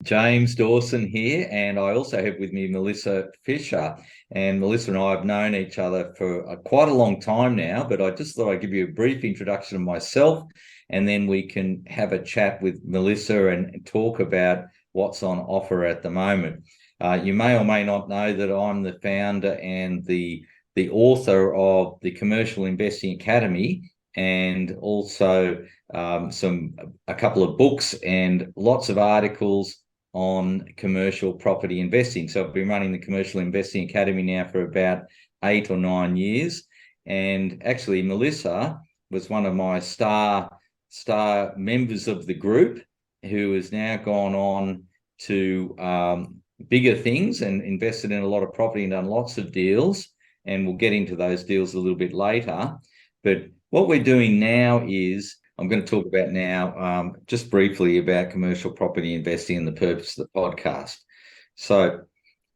James Dawson here, and I also have with me Melissa Fisher. And Melissa and I have known each other for quite a long time now, but I just thought I'd give you a brief introduction of myself, and then we can have a chat with Melissa and talk about what's on offer at the moment. You may or may not know that I'm the founder and the author of the Commercial Investing Academy, and also a couple of books and lots of articles on commercial property investing. So I've been running the Commercial Investing Academy now for about 8 or 9 years. And actually, Melissa was one of my star members of the group, who has now gone on to bigger things and invested in a lot of property and done lots of deals. And we'll get into those deals a little bit later. But what we're doing now is I'm going to talk about now just briefly about commercial property investing and the purpose of the podcast. So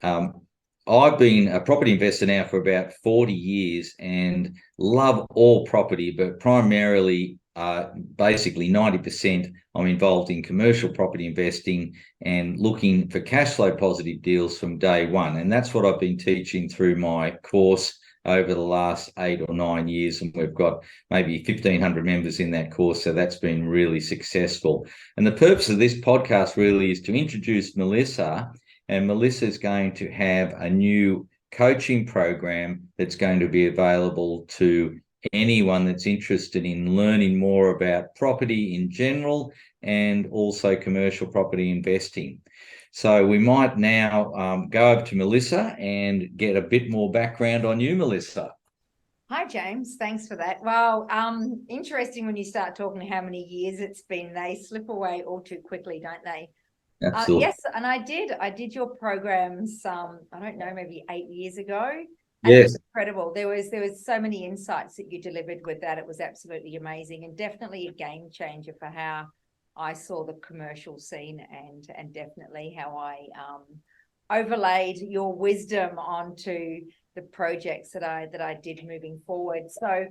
I've been a property investor now for about 40 years and love all property, but primarily, basically 90%, I'm involved in commercial property investing and looking for cash flow positive deals from day one. And that's what I've been teaching through my course over the last 8 or 9 years, and we've got maybe 1,500 members in that course, so that's been really successful. And the purpose of this podcast really is to introduce Melissa, and Melissa is going to have a new coaching program that's going to be available to anyone that's interested in learning more about property in general and also commercial property investing. So we might now go over to Melissa and get a bit more background on you, Melissa. Hi, James. Thanks for that. Well, interesting when you start talking how many years it's been. They slip away all too quickly, don't they? Absolutely. Yes, and I did your programs. I don't know, maybe 8 years ago, and it Yes. was incredible. There was so many insights that you delivered with that. It was absolutely amazing, and definitely a game changer for how I saw the commercial scene, and definitely how I overlaid your wisdom onto the projects that I did moving forward. So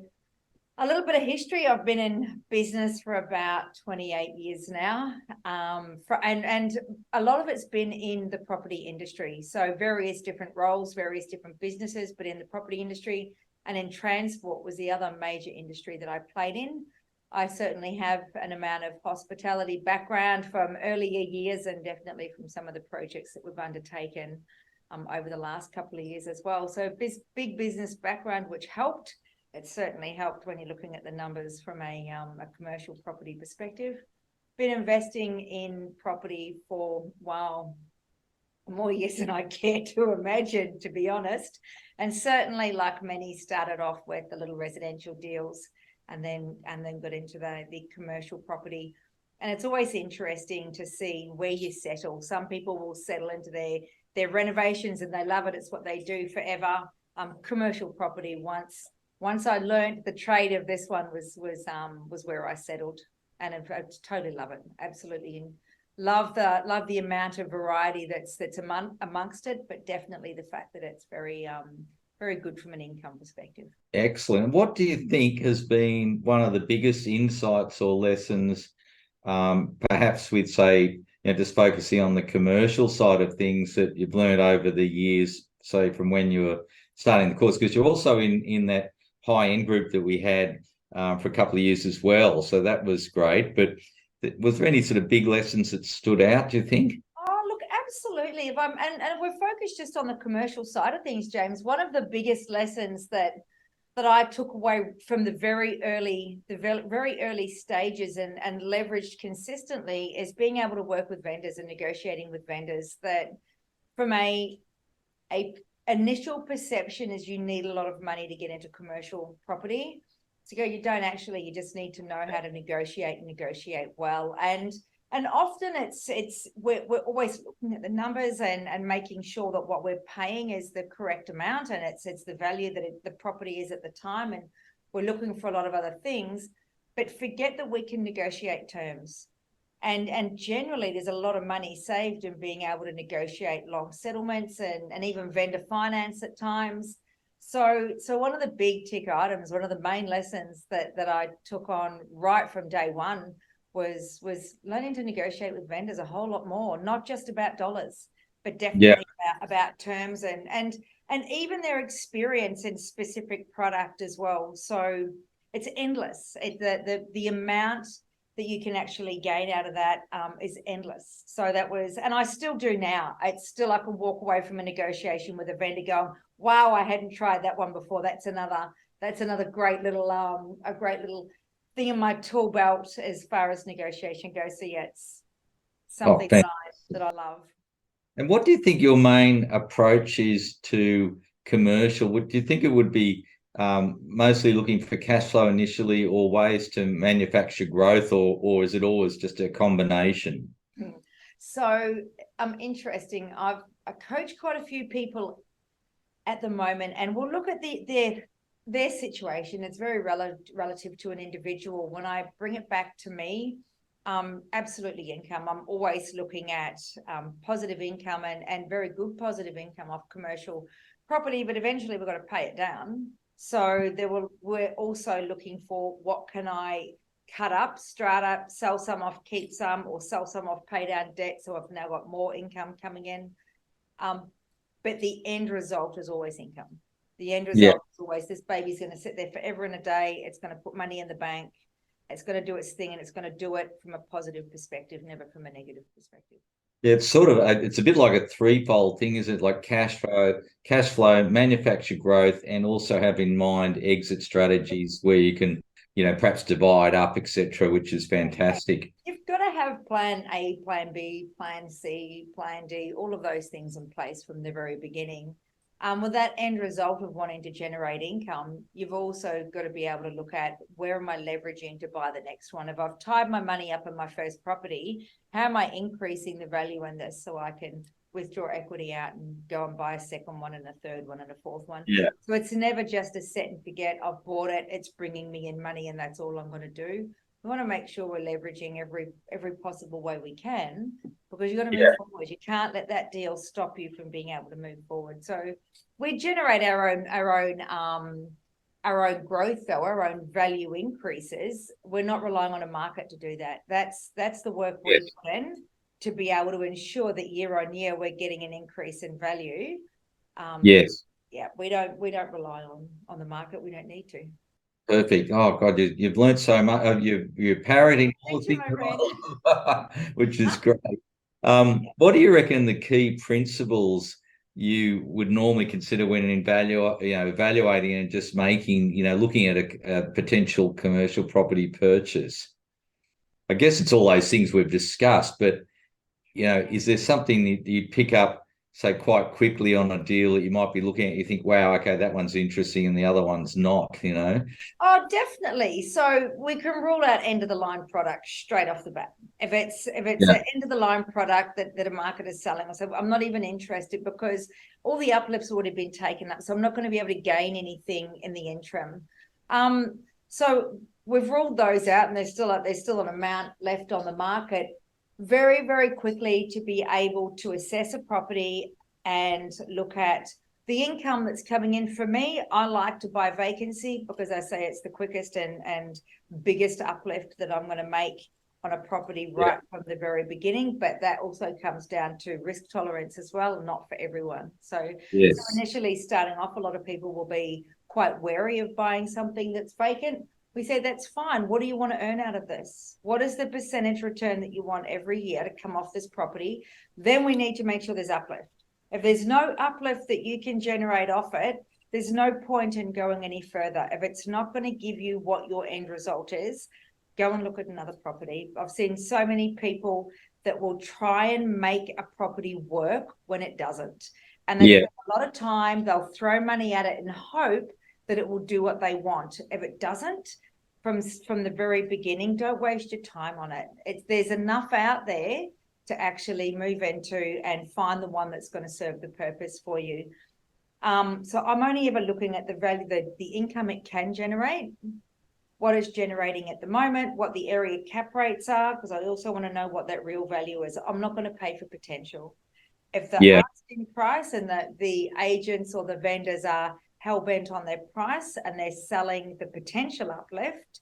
a little bit of history. I've been in business for about 28 years now, and a lot of it's been in the property industry. So various different roles, various different businesses, but in the property industry, and in transport was the other major industry that I played in. I certainly have an amount of hospitality background from earlier years, and definitely from some of the projects that we've undertaken over the last couple of years as well. So big business background, which helped. It certainly helped when you're looking at the numbers from a commercial property perspective. Been investing in property for, wow, more years than I care to imagine, to be honest. And certainly, like many, started off with the little residential deals, and then got into the commercial property. And it's always interesting to see where you settle. Some people will settle into their renovations and they love it. It's what they do forever. Commercial property, once I learned the trade of this one, was where I settled, and I totally love it. Absolutely love the amount of variety that's amongst it, but definitely the fact that it's very good from an income perspective. Excellent. What do you think has been one of the biggest insights or lessons, perhaps with, say, just focusing on the commercial side of things, that you've learned over the years, say from when you were starting the course? Because you're also in that high-end group that we had for a couple of years as well. So that was great. But was there any sort of big lessons that stood out, do you think? Oh, look, absolutely. If I'm and we're focused just on the commercial side of things, James. One of the biggest lessons that I took away from the very early stages, and leveraged consistently, is being able to work with vendors and negotiating with vendors. That from a initial perception is you need a lot of money to get into commercial property. So you don't actually, you just need to know how to negotiate well. And often we're always looking at the numbers and making sure that what we're paying is the correct amount, and it's the value that the property is at the time. And we're looking for a lot of other things, but forget that we can negotiate terms. And generally, there's a lot of money saved in being able to negotiate long settlements and even vendor finance at times. So one of the big tick items, one of the main lessons that I took on right from day one, was learning to negotiate with vendors a whole lot more, not just about dollars, but Yeah. definitely about terms and even their experience in specific product as well. So it's endless. The amount that you can actually gain out of that is endless. So that was, and I still do now. It's still, I can walk away from a negotiation with a vendor going, wow, I hadn't tried that one before. That's another great little a great little thing in my tool belt as far as negotiation goes. So yeah, it's something that I love. And what do you think your main approach is to commercial? Do you think it would be mostly looking for cash flow initially, or ways to manufacture growth, or is it always just a combination? So interesting. I coach quite a few people at the moment, and we'll look at their situation. It's very relative to an individual. When I bring it back to me, absolutely income. I'm always looking at positive income and very good positive income off commercial property, but eventually we've got to pay it down. So we're also looking for what can I cut up, strata, sell some off, keep some, or sell some off, pay down debt. So I've now got more income coming in. But the end result is always income. The end result is always, this baby's going to sit there forever and a day. It's going to put money in the bank. It's going to do its thing, and it's going to do it from a positive perspective, never from a negative perspective. Yeah, it's a bit like a threefold thing, isn't it? Like cash flow, manufacture growth, and also have in mind exit strategies where you can, perhaps divide up, etc., which is fantastic. You've got to have plan A, plan B, plan C, plan D, all of those things in place from the very beginning. With that end result of wanting to generate income, you've also got to be able to look at, where am I leveraging to buy the next one? If I've tied my money up in my first property, how am I increasing the value in this so I can withdraw equity out and go and buy a second one and a third one and a fourth one? Yeah. So it's never just a set and forget, I've bought it, it's bringing me in money, and that's all I'm going to do. We want to make sure we're leveraging every possible way we can, because you've got to move forward. You can't let that deal stop you from being able to move forward. So we generate our own growth, though, our own value increases. We're not relying on a market to do that. That's the work we put in to be able to ensure that year on year we're getting an increase in value. Yes. Yeah, we don't rely on the market. We don't need to. Perfect. Oh God, you've learned so much. You're parroting all the things Thank that I love, which is great. What do you reckon the key principles you would normally consider when evaluating and just making, looking at a potential commercial property purchase? I guess it's all those things we've discussed, but is there something that you pick up, say, quite quickly on a deal that you might be looking at, you think, wow, okay, that one's interesting and the other one's not, Oh, definitely. So we can rule out end of the line product straight off the bat. If it's an end of the line product that a market is selling, I say, I'm not even interested, because all the uplifts would have been taken up. So I'm not going to be able to gain anything in the interim. So we've ruled those out, and there's still an amount left on the market. Very, very quickly, to be able to assess a property and look at the income that's coming in. For me, I like to buy vacancy, because I say it's the quickest and biggest uplift that I'm going to make on a property right from the very beginning. But that also comes down to risk tolerance as well, not for everyone. So initially starting off, a lot of people will be quite wary of buying something that's vacant. We say, that's fine. What do you want to earn out of this? What is the percentage return that you want every year to come off this property? Then we need to make sure there's uplift. If there's no uplift that you can generate off it, there's no point in going any further. If it's not going to give you what your end result is, go and look at another property. I've seen so many people that will try and make a property work when it doesn't. And they spend a lot of time, they'll throw money at it and hope that it will do what they want. If it doesn't, from the very beginning, don't waste your time on it. There's enough out there to actually move into and find the one that's going to serve the purpose for you. So I'm only ever looking at the value, the income it can generate, what it's generating at the moment, what the area cap rates are, because I also want to know what that real value is. I'm not going to pay for potential. If the asking price and the agents or the vendors are hell-bent on their price and they're selling the potential uplift,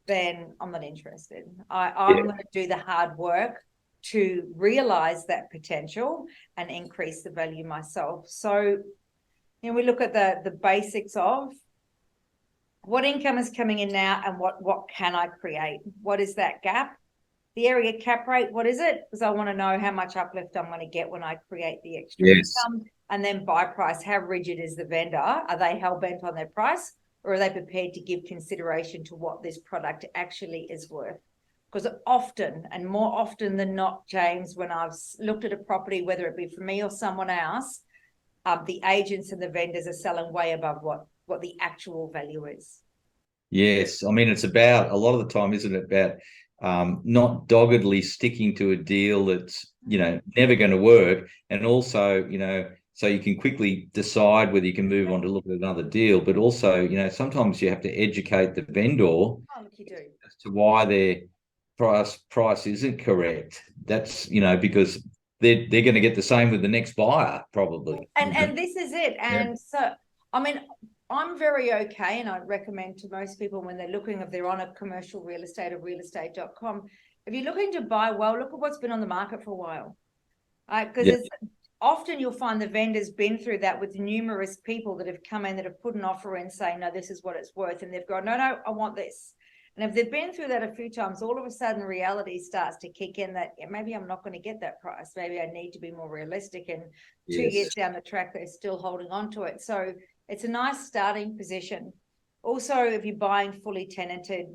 then I'm not interested. I'm going to do the hard work to realize that potential and increase the value myself. So, we look at the basics of what income is coming in now and what can I create? What is that gap? The area cap rate, what is it? Because I want to know how much uplift I'm going to get when I create the extra income. And then buy price, how rigid is the vendor? Are they hell-bent on their price, or are they prepared to give consideration to what this product actually is worth? Because often, and more often than not, James, when I've looked at a property, whether it be for me or someone else, the agents and the vendors are selling way above what the actual value is. Yes, I mean, it's about, a lot of the time, isn't it, about not doggedly sticking to a deal that's, never going to work, and also, so you can quickly decide whether you can move on to look at another deal, but also, sometimes you have to educate the vendor look, you do. as to why their price isn't correct. That's, because they're going to get the same with the next buyer, probably. And this is it. And so, I mean, I'm very okay, and I'd recommend to most people when they're looking, if they're on a commercial real estate or realestate.com, if you're looking to buy, well, look at what's been on the market for a while. Because often you'll find the vendor's been through that with numerous people that have come in that have put an offer in saying, no, this is what it's worth. And they've gone, no, I want this. And if they've been through that a few times, all of a sudden reality starts to kick in that maybe I'm not going to get that price. Maybe I need to be more realistic. And 2 years down the track, they're still holding on to it. So it's a nice starting position. Also, if you're buying fully tenanted,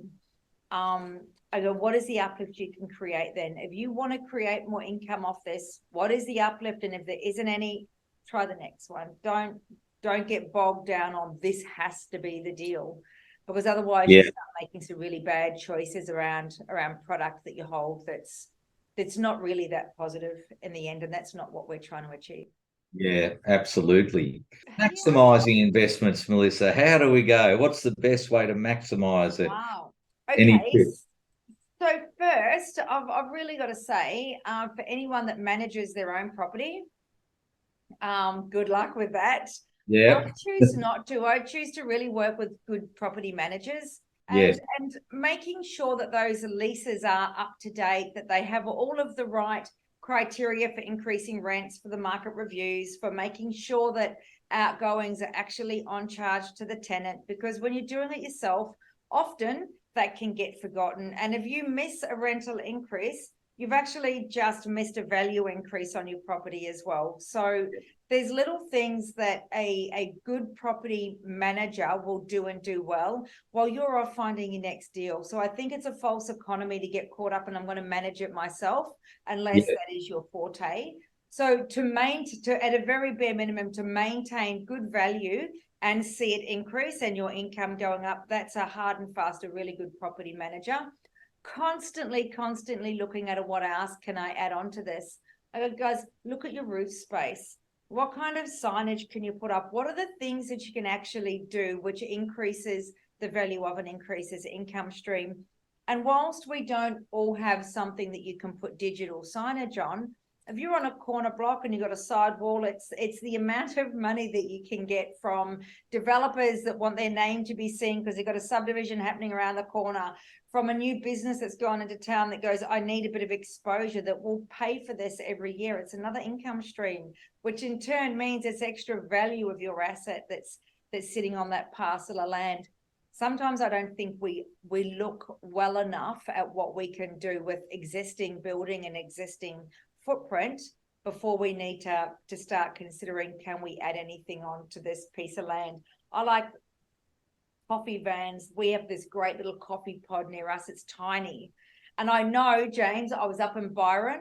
I go, what is the uplift you can create then? If you want to create more income off this, what is the uplift? And if there isn't any, try the next one. Don't get bogged down on this has to be the deal, because otherwise you start making some really bad choices around product that you hold that's not really that positive in the end, and that's not what we're trying to achieve. Yeah, absolutely. Maximizing investments, Melissa. How do we go? What's the best way to maximize it? Wow. Any Okay. tips? So first, I've really got to say, for anyone that manages their own property, good luck with that. Yeah. I choose not to. I choose to really work with good property managers and making sure that those leases are up to date, that they have all of the right criteria for increasing rents, for the market reviews, for making sure that outgoings are actually on charge to the tenant. Because when you're doing it yourself, often that can get forgotten. And if you miss a rental increase, you've actually just missed a value increase on your property as well. So there's little things that a good property manager will do and do well while you're off finding your next deal. So I think it's a false economy to get caught up and I'm going to manage it myself unless that is your forte. So at a very bare minimum, to maintain good value and see it increase and your income going up, that's a hard and fast, a really good property manager. Constantly looking at what else can I add on to this? I go, guys, look at your roof space. What kind of signage can you put up? What are the things that you can actually do which increases the value of an increases income stream? And whilst we don't all have something that you can put digital signage on, if you're on a corner block and you've got a side wall, it's the amount of money that you can get from developers that want their name to be seen because they've got a subdivision happening around the corner, from a new business that's gone into town that goes, I need a bit of exposure, that will pay for this every year. It's another income stream, which in turn means it's extra value of your asset that's sitting on that parcel of land. Sometimes I don't think we look well enough at what we can do with existing building and existing footprint before we need to start considering, can we add anything on to this piece of land? I like coffee vans. We have this great little coffee pod near us. It's tiny. And I know, James, I was up in Byron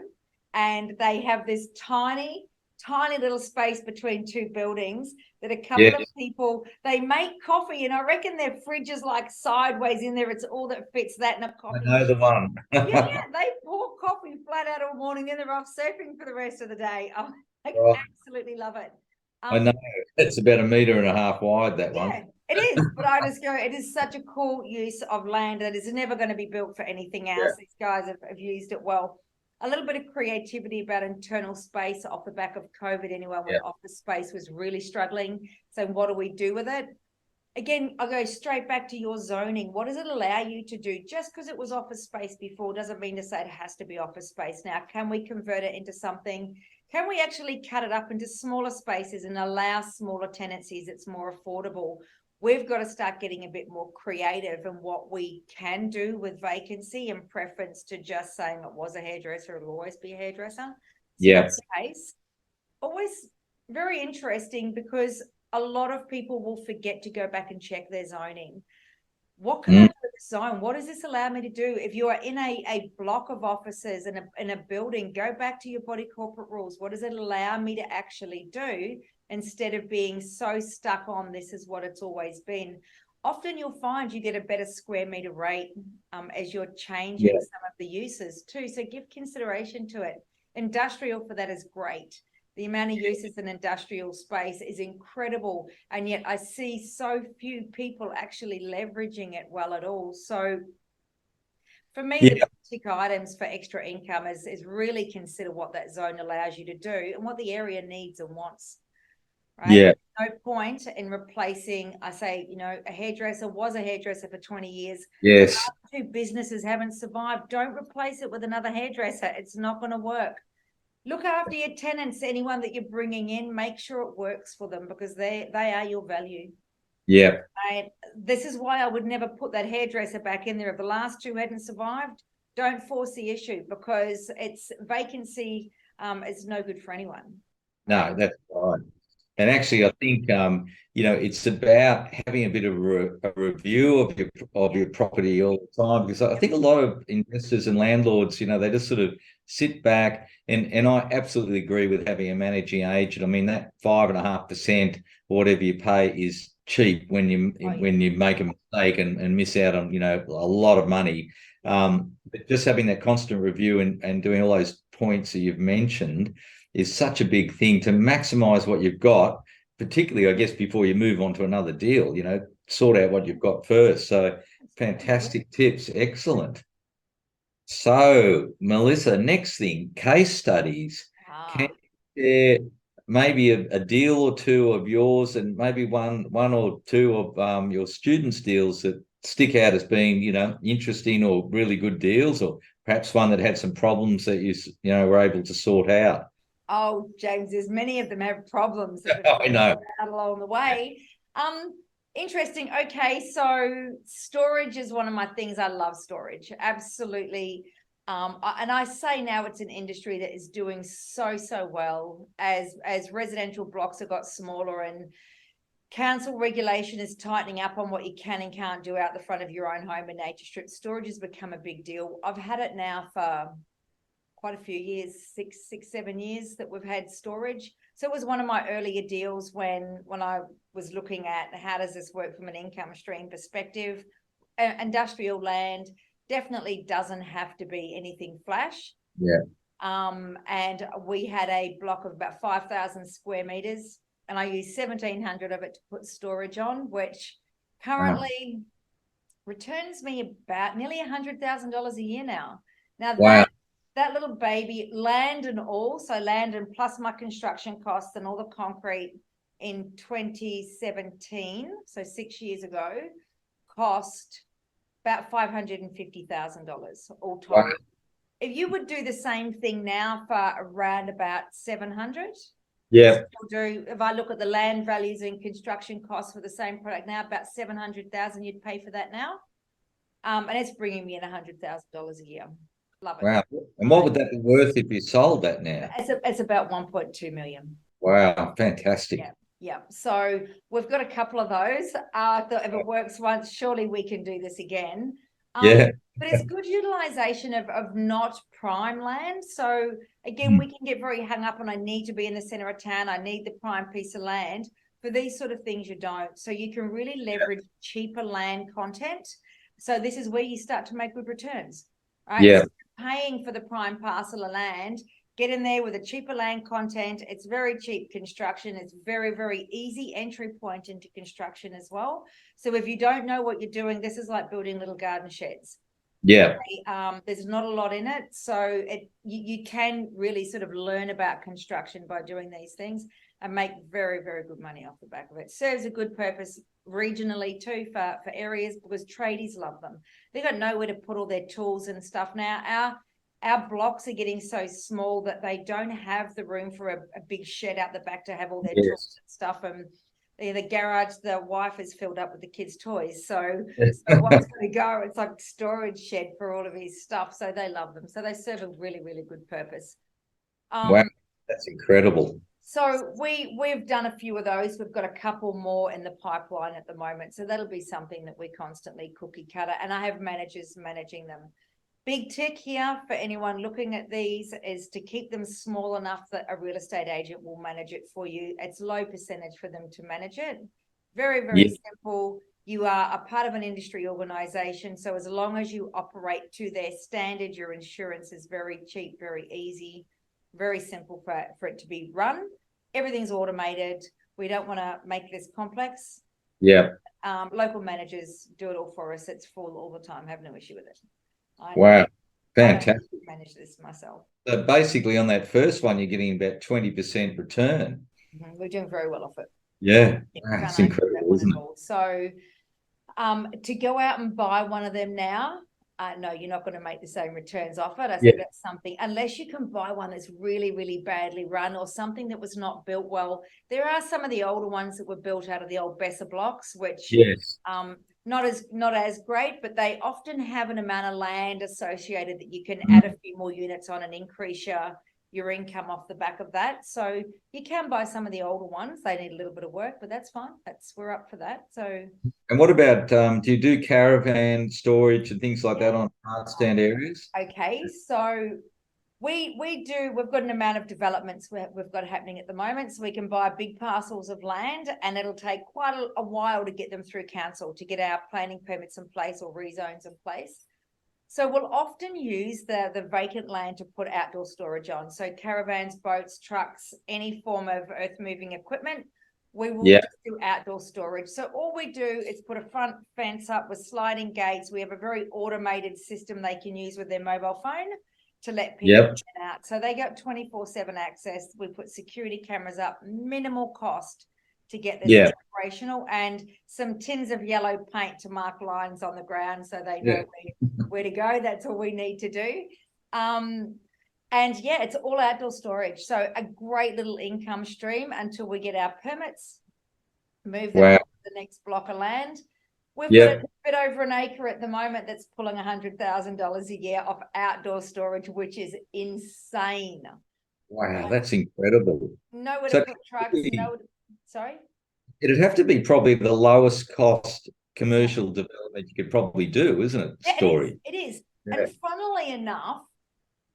and they have this tiny little space between two buildings that a couple of people, they make coffee, and I reckon their fridge is like sideways in there. It's all that fits that in a coffee. I know the one. yeah, they pour coffee flat out all morning, then they're off surfing for the rest of the day. I absolutely love it. I know. It's about 1.5 meters wide, that one. It is, but I just go, it is such a cool use of land that is never going to be built for anything else. These guys have used it well. A little bit of creativity about internal space off the back of COVID anyway, when office space was really struggling. So what do we do with it? again, I'll go straight back to your zoning. What does it allow you to do? Just because it was office space before doesn't mean to say it has to be office space now. Can we convert it into something? Can we actually cut it up into smaller spaces and allow smaller tenancies? It's more affordable. We've got to start getting a bit more creative in what we can do with vacancy, in preference to just saying it was a hairdresser, it'll always be a hairdresser. It's not the case. Always very interesting, because a lot of people will forget to go back and check their zoning. What can I do with this zone? What does this allow me to do? If you are in a block of offices in a building, go back to your body corporate rules. What does it allow me to actually do, instead of being so stuck on this is what it's always been? Often you'll find you get a better square meter rate as you're changing some of the uses too. So give consideration to it. Industrial for that is great. The amount of uses in industrial space is incredible. And yet I see so few people actually leveraging it well at all. So for me, the basic items for extra income is really consider what that zone allows you to do and what the area needs and wants. Right? Yeah. No point in replacing, I say, you know, a hairdresser was a hairdresser for 20 years. Yes. Two businesses haven't survived. Don't replace it with another hairdresser. It's not going to work. Look after your tenants, anyone that you're bringing in, make sure it works for them, because they are your value. Yeah. This is why I would never put that hairdresser back in there. If the last two hadn't survived, don't force the issue, because it's vacancy is no good for anyone. No, that's right. And actually, I think it's about having a bit of a review of your property all the time, because I think a lot of investors and landlords, they just sort of sit back, and I absolutely agree with having a managing agent. I mean, that 5.5% or whatever you pay is cheap when you make a mistake and miss out on a lot of money. But just having that constant review and doing all those points that you've mentioned is such a big thing to maximize what you've got, particularly, I guess, before you move on to another deal, sort out what you've got first. So fantastic tips. Excellent. So, Melissa, next thing, case studies. Can you share maybe a deal or two of yours, and maybe one or two of your students' deals that stick out as being, interesting or really good deals, or perhaps one that had some problems that you were able to sort out? Oh, James, there's many of them have problems I know. along the way. Interesting. Okay, so storage is one of my things. I love storage, absolutely. And I say now it's an industry that is doing so well as residential blocks have got smaller and council regulation is tightening up on what you can and can't do out the front of your own home and nature strip. Storage has become a big deal. I've had it now for quite a few years, 7 years that we've had storage. So it was one of my earlier deals when I was looking at how does this work from an income stream perspective. Industrial land definitely doesn't have to be anything flash. Yeah. And we had a block of about 5,000 square meters, and I used 1,700 of it to put storage on, which currently returns me about nearly $100,000 a year now. Now that little baby, land and all, so land and plus my construction costs and all the concrete in 2017, so 6 years ago, cost about $550,000 all told. Wow. If you would do the same thing now for around about 700, if I look at the land values and construction costs for the same product now, about 700,000 you'd pay for that now, and it's bringing me in $100,000 a year. Love it. Wow. And what would that be worth if you sold that now? It's about 1.2 million. Wow, fantastic. Yeah. So we've got a couple of those. I thought if it works once, surely we can do this again. But it's good utilization of not prime land. So again, we can get very hung up on I need to be in the center of town. I need the prime piece of land. For these sort of things, you don't. So you can really leverage cheaper land content. So this is where you start to make good returns. Right? Yeah. So paying for the prime parcel of land, get in there with a cheaper land content. It's very cheap construction. It's very, very easy entry point into construction as well. So if you don't know what you're doing, this is like building little garden sheds. Yeah. There's not a lot in it, so you can really sort of learn about construction by doing these things and make very, very good money off the back of it. Serves a good purpose regionally too for areas, because tradies love them. They've got nowhere to put all their tools and stuff now. Our blocks are getting so small that they don't have the room for a big shed out the back to have all their tools and stuff. And the garage, the wife is filled up with the kids' toys. So one's going to go, it's like storage shed for all of his stuff. So they love them. So they serve a really, really good purpose. Wow, that's incredible. So we've done a few of those. We've got a couple more in the pipeline at the moment. So that'll be something that we constantly cookie cutter. And I have managers managing them. Big tick here for anyone looking at these is to keep them small enough that a real estate agent will manage it for you. It's low percentage for them to manage it. Very, very simple. You are a part of an industry organization. So as long as you operate to their standard, your insurance is very cheap, very easy, very simple for it to be run. Everything's automated. We don't want to make this complex. Yeah. Local managers do it all for us. It's full all the time. Have no issue with it. Wow, fantastic. I manage this myself. So basically on that first one, you're getting about 20% return. We're doing very well off it. Yeah, wow, it's incredible, isn't it? So to go out and buy one of them now, no, you're not going to make the same returns off it. I said that's something, unless you can buy one that's really, really badly run or something that was not built well. There are some of the older ones that were built out of the old Besser blocks, which not as great, but they often have an amount of land associated that you can add a few more units on and increase your income off the back of that. So you can buy some of the older ones. They need a little bit of work, but that's fine. We're up for that. So. And what about, do you do caravan storage and things like that on hard stand areas? Okay, so we've got an amount of developments we've got happening at the moment, so we can buy big parcels of land, and it'll take quite a while to get them through council, to get our planning permits in place or rezones in place. So we'll often use the vacant land to put outdoor storage on. So caravans, boats, trucks, any form of earth moving equipment, we will just do outdoor storage. So all we do is put a front fence up with sliding gates. We have a very automated system they can use with their mobile phone to let people get out. So they got 24/7 access. We put security cameras up, minimal cost to get this operational, and some tins of yellow paint to mark lines on the ground so they know where to go. That's all we need to do. And it's all outdoor storage. So a great little income stream until we get our permits, move them to the next block of land. We've got a bit over an acre at the moment that's pulling $100,000 a year off outdoor storage, which is insane. Wow, that's incredible. Nowhere to put trucks. Sorry? It'd have to be probably the lowest cost commercial development you could probably do, isn't it? Storage. It is. And funnily enough,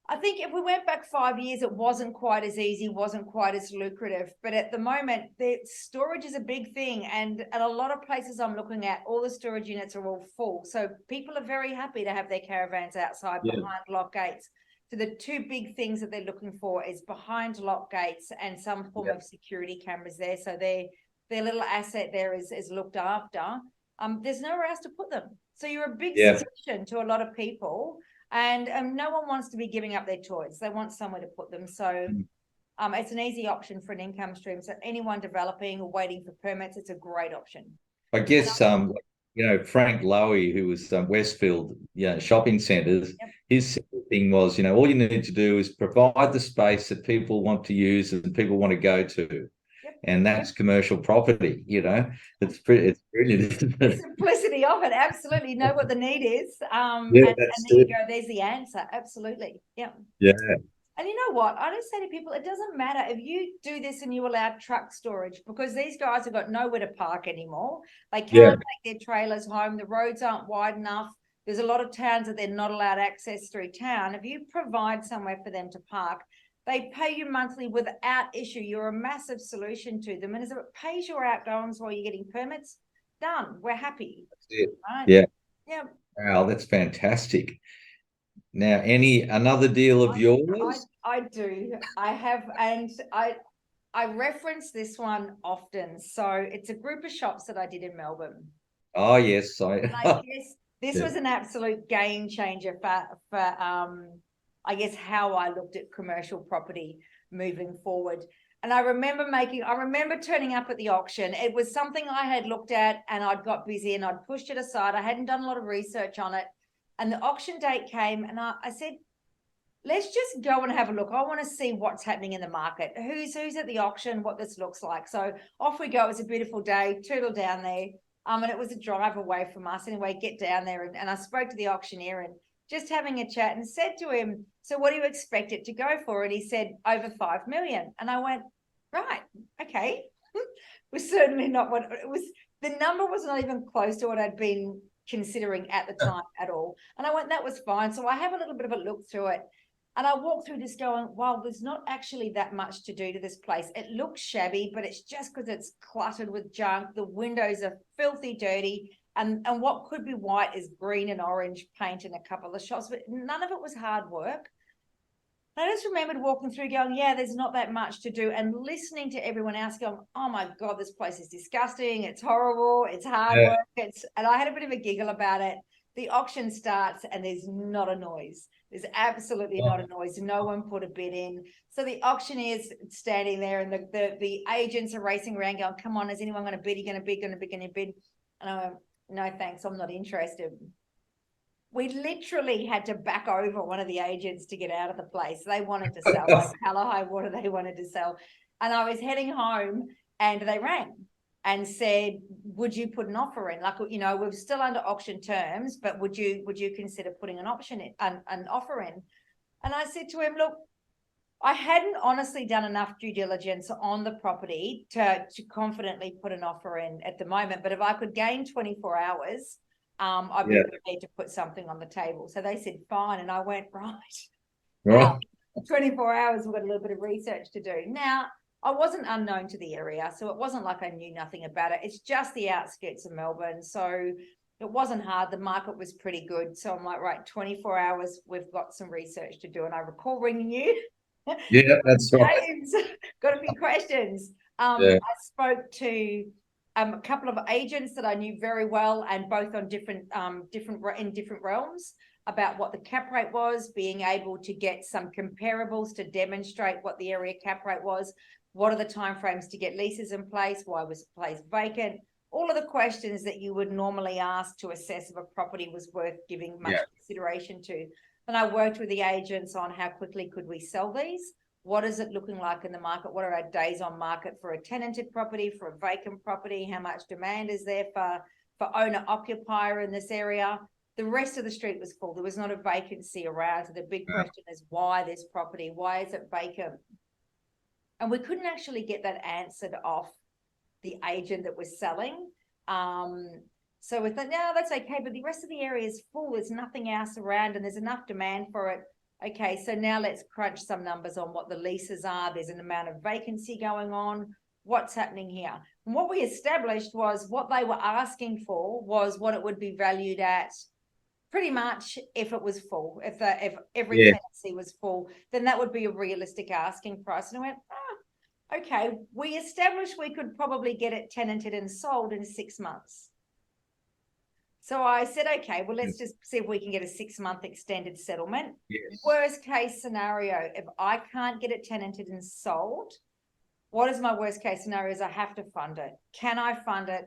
I think if we went back 5 years, it wasn't quite as easy, wasn't quite as lucrative. But at the moment, the storage is a big thing. And at a lot of places I'm looking at, all the storage units are all full. So people are very happy to have their caravans outside behind lock gates. So the two big things that they're looking for is behind lock gates and some form of security cameras there. So their little asset there is looked after. There's nowhere else to put them. So you're a big solution to a lot of people. And no one wants to be giving up their toys. They want somewhere to put them. So it's an easy option for an income stream. So anyone developing or waiting for permits, it's a great option. I guess, Frank Lowy, who was Westfield, shopping centres, his thing was, all you need to do is provide the space that people want to use and people want to go to. And that's commercial property, it's brilliant. The simplicity of it, absolutely. Know what the need is. And there you go, there's the answer. Absolutely. Yeah. And you know what? I just say to people, it doesn't matter if you do this and you allow truck storage, because these guys have got nowhere to park anymore. They can't take their trailers home. The roads aren't wide enough. There's a lot of towns that they're not allowed access through town. If you provide somewhere for them to park, they pay you monthly without issue. You're a massive solution to them. And as it pays your outgoings while you're getting permits, done. We're happy. That's it. Right? Yeah. Wow, that's fantastic. Now, another deal of yours? I do. I have, and I reference this one often. So it's a group of shops that I did in Melbourne. Oh, yes. I guess This was an absolute game changer for I guess how I looked at commercial property moving forward. And I remember turning up at the auction. It was something I had looked at and I'd got busy and I'd pushed it aside. I hadn't done a lot of research on it. And the auction date came and I said, let's just go and have a look. I want to see what's happening in the market. Who's at the auction, what this looks like. So off we go. It was a beautiful day, tootle down there. And it was a drive away from us. Anyway, get down there. And I spoke to the auctioneer and just having a chat and said to him, so what do you expect it to go for? And he said, over 5 million. And I went, right, okay. Was certainly not what it was. The number was not even close to what I'd been considering at the time at all. And I went, that was fine. So I have a little bit of a look through it. And I walked through this going, well, there's not actually that much to do to this place. It looks shabby, but it's just because it's cluttered with junk. The windows are filthy dirty. And what could be white is green and orange paint in a couple of shops, but none of it was hard work. I just remembered walking through going, yeah, there's not that much to do, and listening to everyone else going, oh my God, this place is disgusting. It's horrible. It's hard work. And I had a bit of a giggle about it. The auction starts and there's not a noise. There's absolutely not a noise. No one put a bid in. So the auctioneer's standing there and the agents are racing around going, come on, is anyone going to bid? Are you going to bid? Going to bid? And I went, no, thanks. I'm not interested. We literally had to back over one of the agents to get out of the place. They wanted to sell, like hell or high water, they wanted to sell. And I was heading home and they rang and said, would you put an offer in? Like, you know, we're still under auction terms, but would you consider putting an offer in? And I said to him, look, I hadn't honestly done enough due diligence on the property to confidently put an offer in at the moment. But if I could gain 24 hours, I'd be prepared to put something on the table. So they said, fine. And I went, right. 24 hours, we've got a little bit of research to do. Now, I wasn't unknown to the area, so it wasn't like I knew nothing about it. It's just the outskirts of Melbourne. So it wasn't hard. The market was pretty good. So I'm like, right, 24 hours, we've got some research to do. And I recall ringing you. Yeah, that's right. James, got a few questions. I spoke to a couple of agents that I knew very well, and both on different realms, about what the cap rate was, being able to get some comparables to demonstrate what the area cap rate was. What are the timeframes to get leases in place? Why was the place vacant? All of the questions that you would normally ask to assess if a property was worth giving much consideration to. And I worked with the agents on how quickly could we sell these? What is it looking like in the market? What are our days on market for a tenanted property, for a vacant property? How much demand is there for owner-occupier in this area? The rest of the street was full. There was not a vacancy around. So the big question is, why this property? Why is it vacant? And we couldn't actually get that answered off the agent that was selling. So we thought, no, that's okay, but the rest of the area is full. There's nothing else around and there's enough demand for it. Okay, so now let's crunch some numbers on what the leases are. There's an amount of vacancy going on. What's happening here? And what we established was what they were asking for was what it would be valued at pretty much if it was full. If every tenancy was full, then that would be a realistic asking price. And I went, okay, we established we could probably get it tenanted and sold in 6 months. So I said, okay, well, let's just see if we can get a 6-month extended settlement. Yes. Worst case scenario, if I can't get it tenanted and sold, what is my worst case scenario? Is I have to fund it. Can I fund it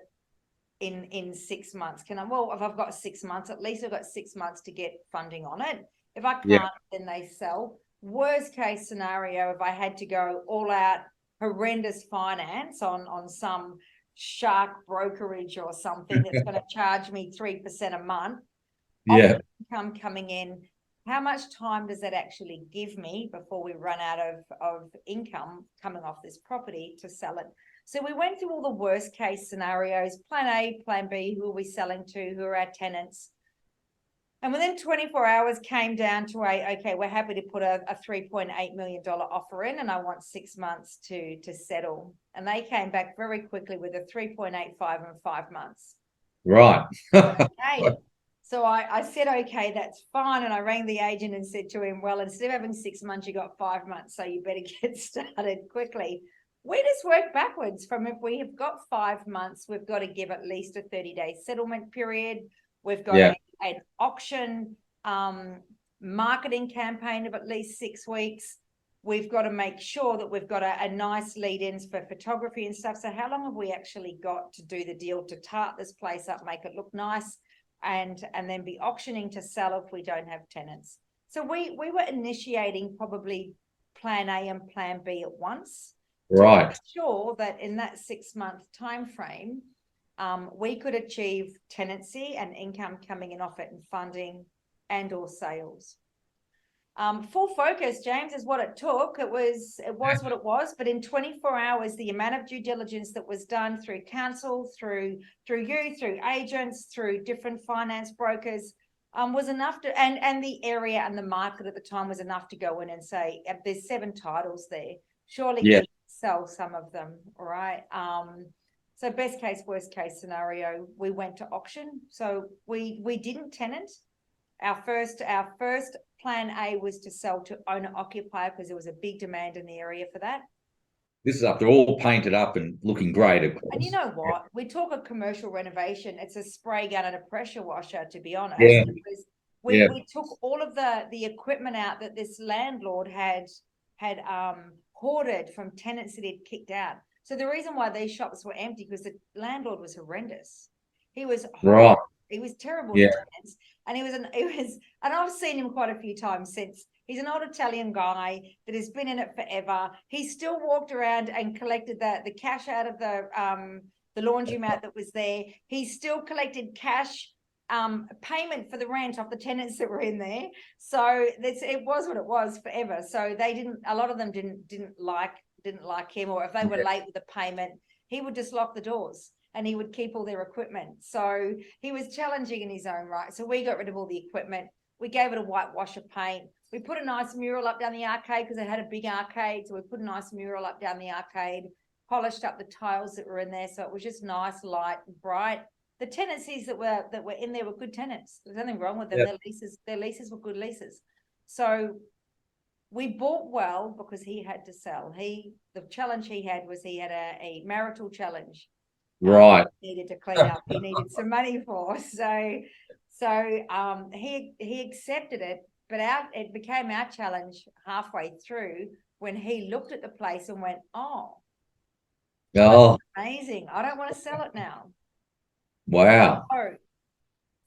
in 6 months? Well, if I've got 6 months, at least I've got 6 months to get funding on it. If I can't, then they sell. Worst case scenario, if I had to go all out horrendous finance on some shark brokerage or something that's going to charge me 3% a month, income coming in, how much time does that actually give me before we run out of income coming off this property to sell it? So we went through all the worst case scenarios, plan A, plan B, who are we selling to, who are our tenants. And within 24 hours came down to okay, we're happy to put a $3.8 million offer in, and I want 6 months to settle. And they came back very quickly with a 3.85 in 5 months. Right. Okay. So I said, okay, that's fine. And I rang the agent and said to him, well, instead of having 6 months, you got 5 months. So you better get started quickly. We just work backwards from, if we have got 5 months, we've got to give at least a 30-day settlement period. We've got an auction marketing campaign of at least 6 weeks. We've got to make sure that we've got a nice lead-ins for photography and stuff. So how long have we actually got to do the deal to tart this place up, make it look nice, and then be auctioning to sell if we don't have tenants? So we were initiating probably plan A and plan B at once. Right. To make sure that in that 6-month time frame, we could achieve tenancy and income coming in off it, and funding and or sales. Full focus, James, is what it took. It was what it was, but in 24 hours, the amount of due diligence that was done through council, through you, through agents, through different finance brokers, was enough to, and the area and the market at the time was enough to go in and say, there's 7 titles there. Surely you can sell some of them, all right? So best case, worst case scenario, we went to auction. So we didn't tenant. Our first plan A was to sell to owner occupier because there was a big demand in the area for that. This is after all painted up and looking great, of course. And you know what? We talk of commercial renovation. It's a spray gun and a pressure washer, to be honest. Yeah. We took all of the equipment out that this landlord had hoarded from tenants that he'd kicked out. So the reason why these shops were empty, because the landlord was horrendous. He was right. He was terrible to tenants, and and I've seen him quite a few times since. He's an old Italian guy that has been in it forever. He still walked around and collected the cash out of the laundromat that was there. He still collected cash payment for the rent off the tenants that were in there. So it was what it was forever. So a lot of them didn't like him, or if they were late with the payment, he would just lock the doors and he would keep all their equipment. So he was challenging in his own right. So we got rid of all the equipment. We gave it a whitewash of paint. We put a nice mural up down the arcade because it had a big arcade. So we put a nice mural up down the arcade, polished up the tiles that were in there. So it was just nice, light, bright. The tenancies that were in there were good tenants. There's nothing wrong with them. Their leases were good leases. So we bought well because he had to sell. The challenge he had was he had a marital challenge. Right. He needed to clean up. He needed some money for. So he accepted it, but it became our challenge halfway through when he looked at the place and went, "Oh, amazing! I don't want to sell it now." Wow. So,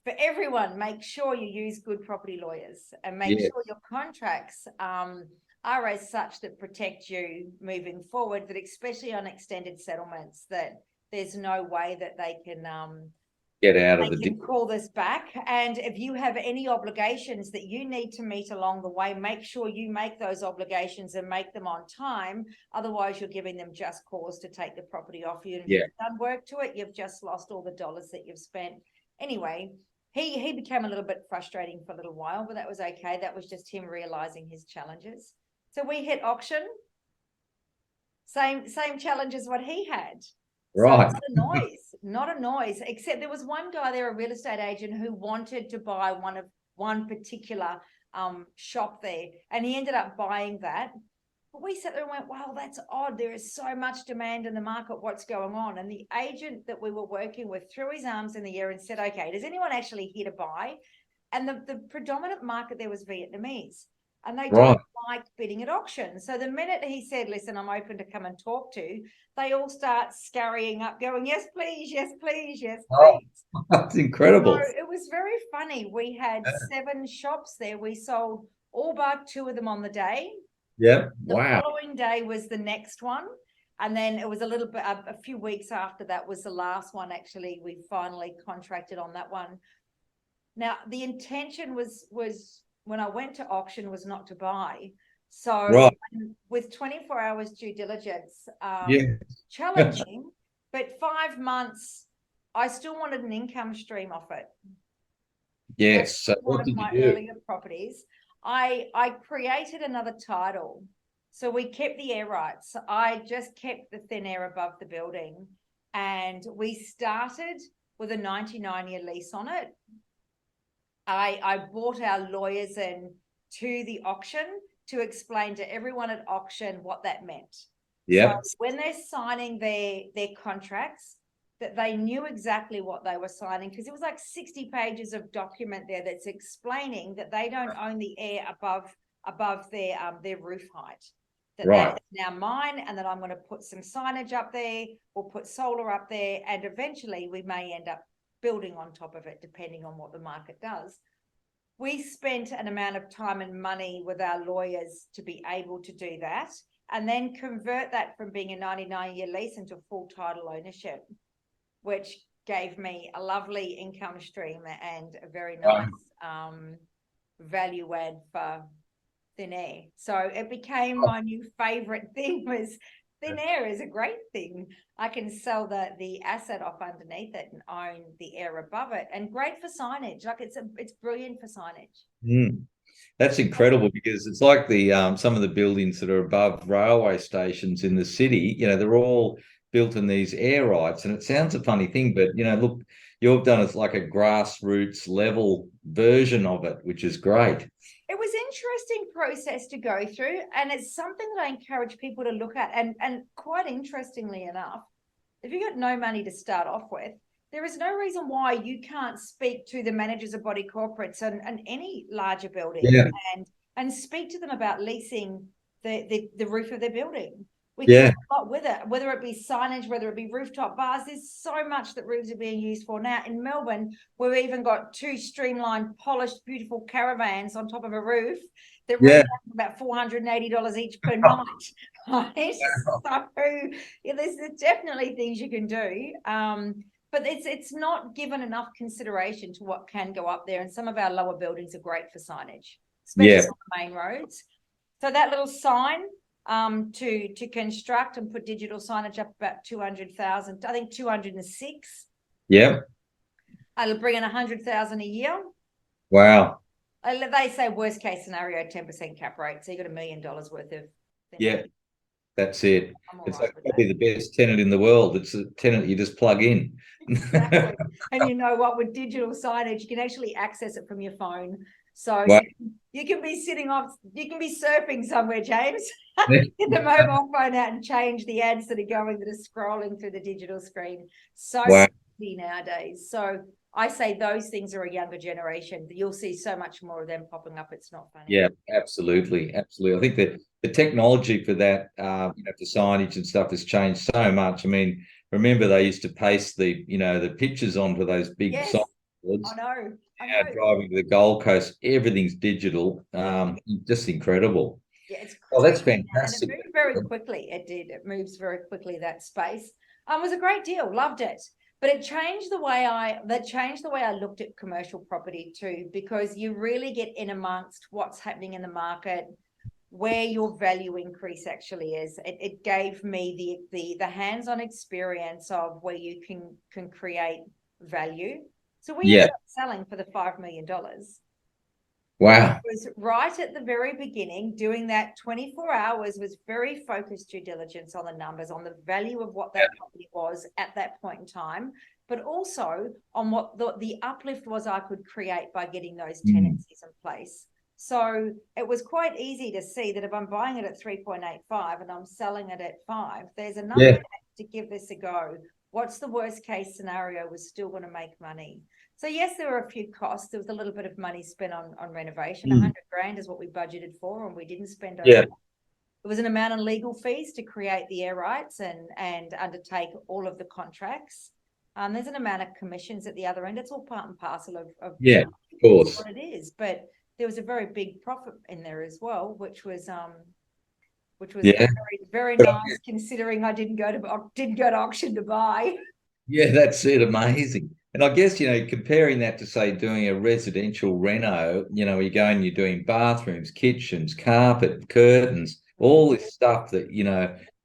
for everyone, make sure you use good property lawyers and make sure your contracts are as such that protect you moving forward, that especially on extended settlements, that there's no way that they can get out of the call this back. And if you have any obligations that you need to meet along the way, make sure you make those obligations and make them on time. Otherwise, you're giving them just cause to take the property off you. And if you've done work to it, you've just lost all the dollars that you've spent. Anyway, he became a little bit frustrating for a little while, but that was okay. That was just him realizing his challenges. So we hit auction. Same challenge as what he had. Right. So not a noise, except there was one guy there, a real estate agent, who wanted to buy one particular shop there, and he ended up buying that. But we sat there and went, wow, that's odd. There is so much demand in the market. What's going on? And the agent that we were working with threw his arms in the air and said, okay, does anyone actually here to buy? And the predominant market there was Vietnamese. And they don't like bidding at auction. So the minute he said, listen, I'm open to come and talk to, they all start scurrying up going, yes, please, yes, please, yes, please. Oh, that's incredible. So it was very funny. We had 7 shops there. We sold all but 2 of them on the day. Yeah. The following day was the next one. And then it was a few weeks after that was the last one. Actually, we finally contracted on that one. Now, the intention was when I went to auction was not to buy. So with 24 hours due diligence, challenging, but 5 months, I still wanted an income stream off it. Yes. So what did you do? Earlier properties, I created another title. So we kept the air rights. I just kept the thin air above the building, and we started with a 99-year lease on it. I brought our lawyers in to the auction to explain to everyone at auction what that meant. Yeah. So when they're signing their contracts, that they knew exactly what they were signing, because it was like 60 pages of document there that's explaining that they don't own the air above their roof height. That Right. is now mine, and that I'm going to put some signage up there or put solar up there, and eventually we may end up building on top of it, depending on what the market does. We spent an amount of time and money with our lawyers to be able to do that, and then convert that from being a 99-year lease into full title ownership, which gave me a lovely income stream and a very nice value add for thin air. So it became my new favorite thing. Was thin air is a great thing. I can sell the asset off underneath it and own the air above it, and great for signage. Like it's brilliant for signage. That's incredible, because it's like the some of the buildings that are above railway stations in the city, they're all built in these air rights. And it sounds a funny thing, but look, you've done it like a grassroots level version of it, which is great. It was an interesting process to go through, and it's something that I encourage people to look at. And quite interestingly enough, if you've got no money to start off with, there is no reason why you can't speak to the managers of body corporates and any larger building, and speak to them about leasing the roof of their building. We can do a lot with it, whether it be signage, whether it be rooftop bars. There's so much that roofs are being used for now. In Melbourne, we've even got 2 streamlined, polished, beautiful caravans on top of a roof that rent about $480 each per night. Right? So there's definitely things you can do. But it's not given enough consideration to what can go up there. And some of our lower buildings are great for signage, especially on the main roads. So that little sign, to construct and put digital signage up, about 200,000, I think 206. Yeah. It'll bring in 100,000 a year. Wow. They say worst case scenario, 10% cap rate. So you got $1 million worth of. That's it. It's right, probably the best tenant in the world. It's a tenant you just plug in. Exactly. And you know what? With digital signage, you can actually access it from your phone. So you can be you can be surfing somewhere, James. Get the mobile phone out and change the ads that are scrolling through the digital screen. So easy nowadays. So I say those things are a younger generation. You'll see so much more of them popping up. It's not funny. Yeah, absolutely. Absolutely. I think that the technology for that, for signage and stuff has changed so much. I mean, remember they used to paste the pictures onto those big signboards. I know. Driving to the Gold Coast, everything's digital. Just incredible. Yeah, it's that's fantastic. And it moved very quickly. It did. It moves very quickly, that space. It was a great deal. Loved it. But it changed the way I looked at commercial property too, because you really get in amongst what's happening in the market, where your value increase actually is. It gave me the hands-on experience of where you can create value. So we ended up selling for the $5 million. Wow. It was right at the very beginning. Doing that 24 hours was very focused due diligence on the numbers, on the value of what that property was at that point in time, but also on what the uplift was I could create by getting those tenancies in place. So it was quite easy to see that if I'm buying it at 3.85 and I'm selling it at 5, there's enough to give this a go. What's the worst case scenario? We're still going to make money. So yes, there were a few costs. There was a little bit of money spent on renovation. 100 grand is what we budgeted for, and we didn't spend over. There was an amount on legal fees to create the air rights and undertake all of the contracts. There's an amount of commissions at the other end. It's all part and parcel of course what it is. But there was a very big profit in there as well, which was very, very nice, considering I didn't go to auction to buy. Yeah, that's it. Amazing. And I guess, comparing that to, say, doing a residential reno, you go and you're doing bathrooms, kitchens, carpet, curtains, all this stuff that,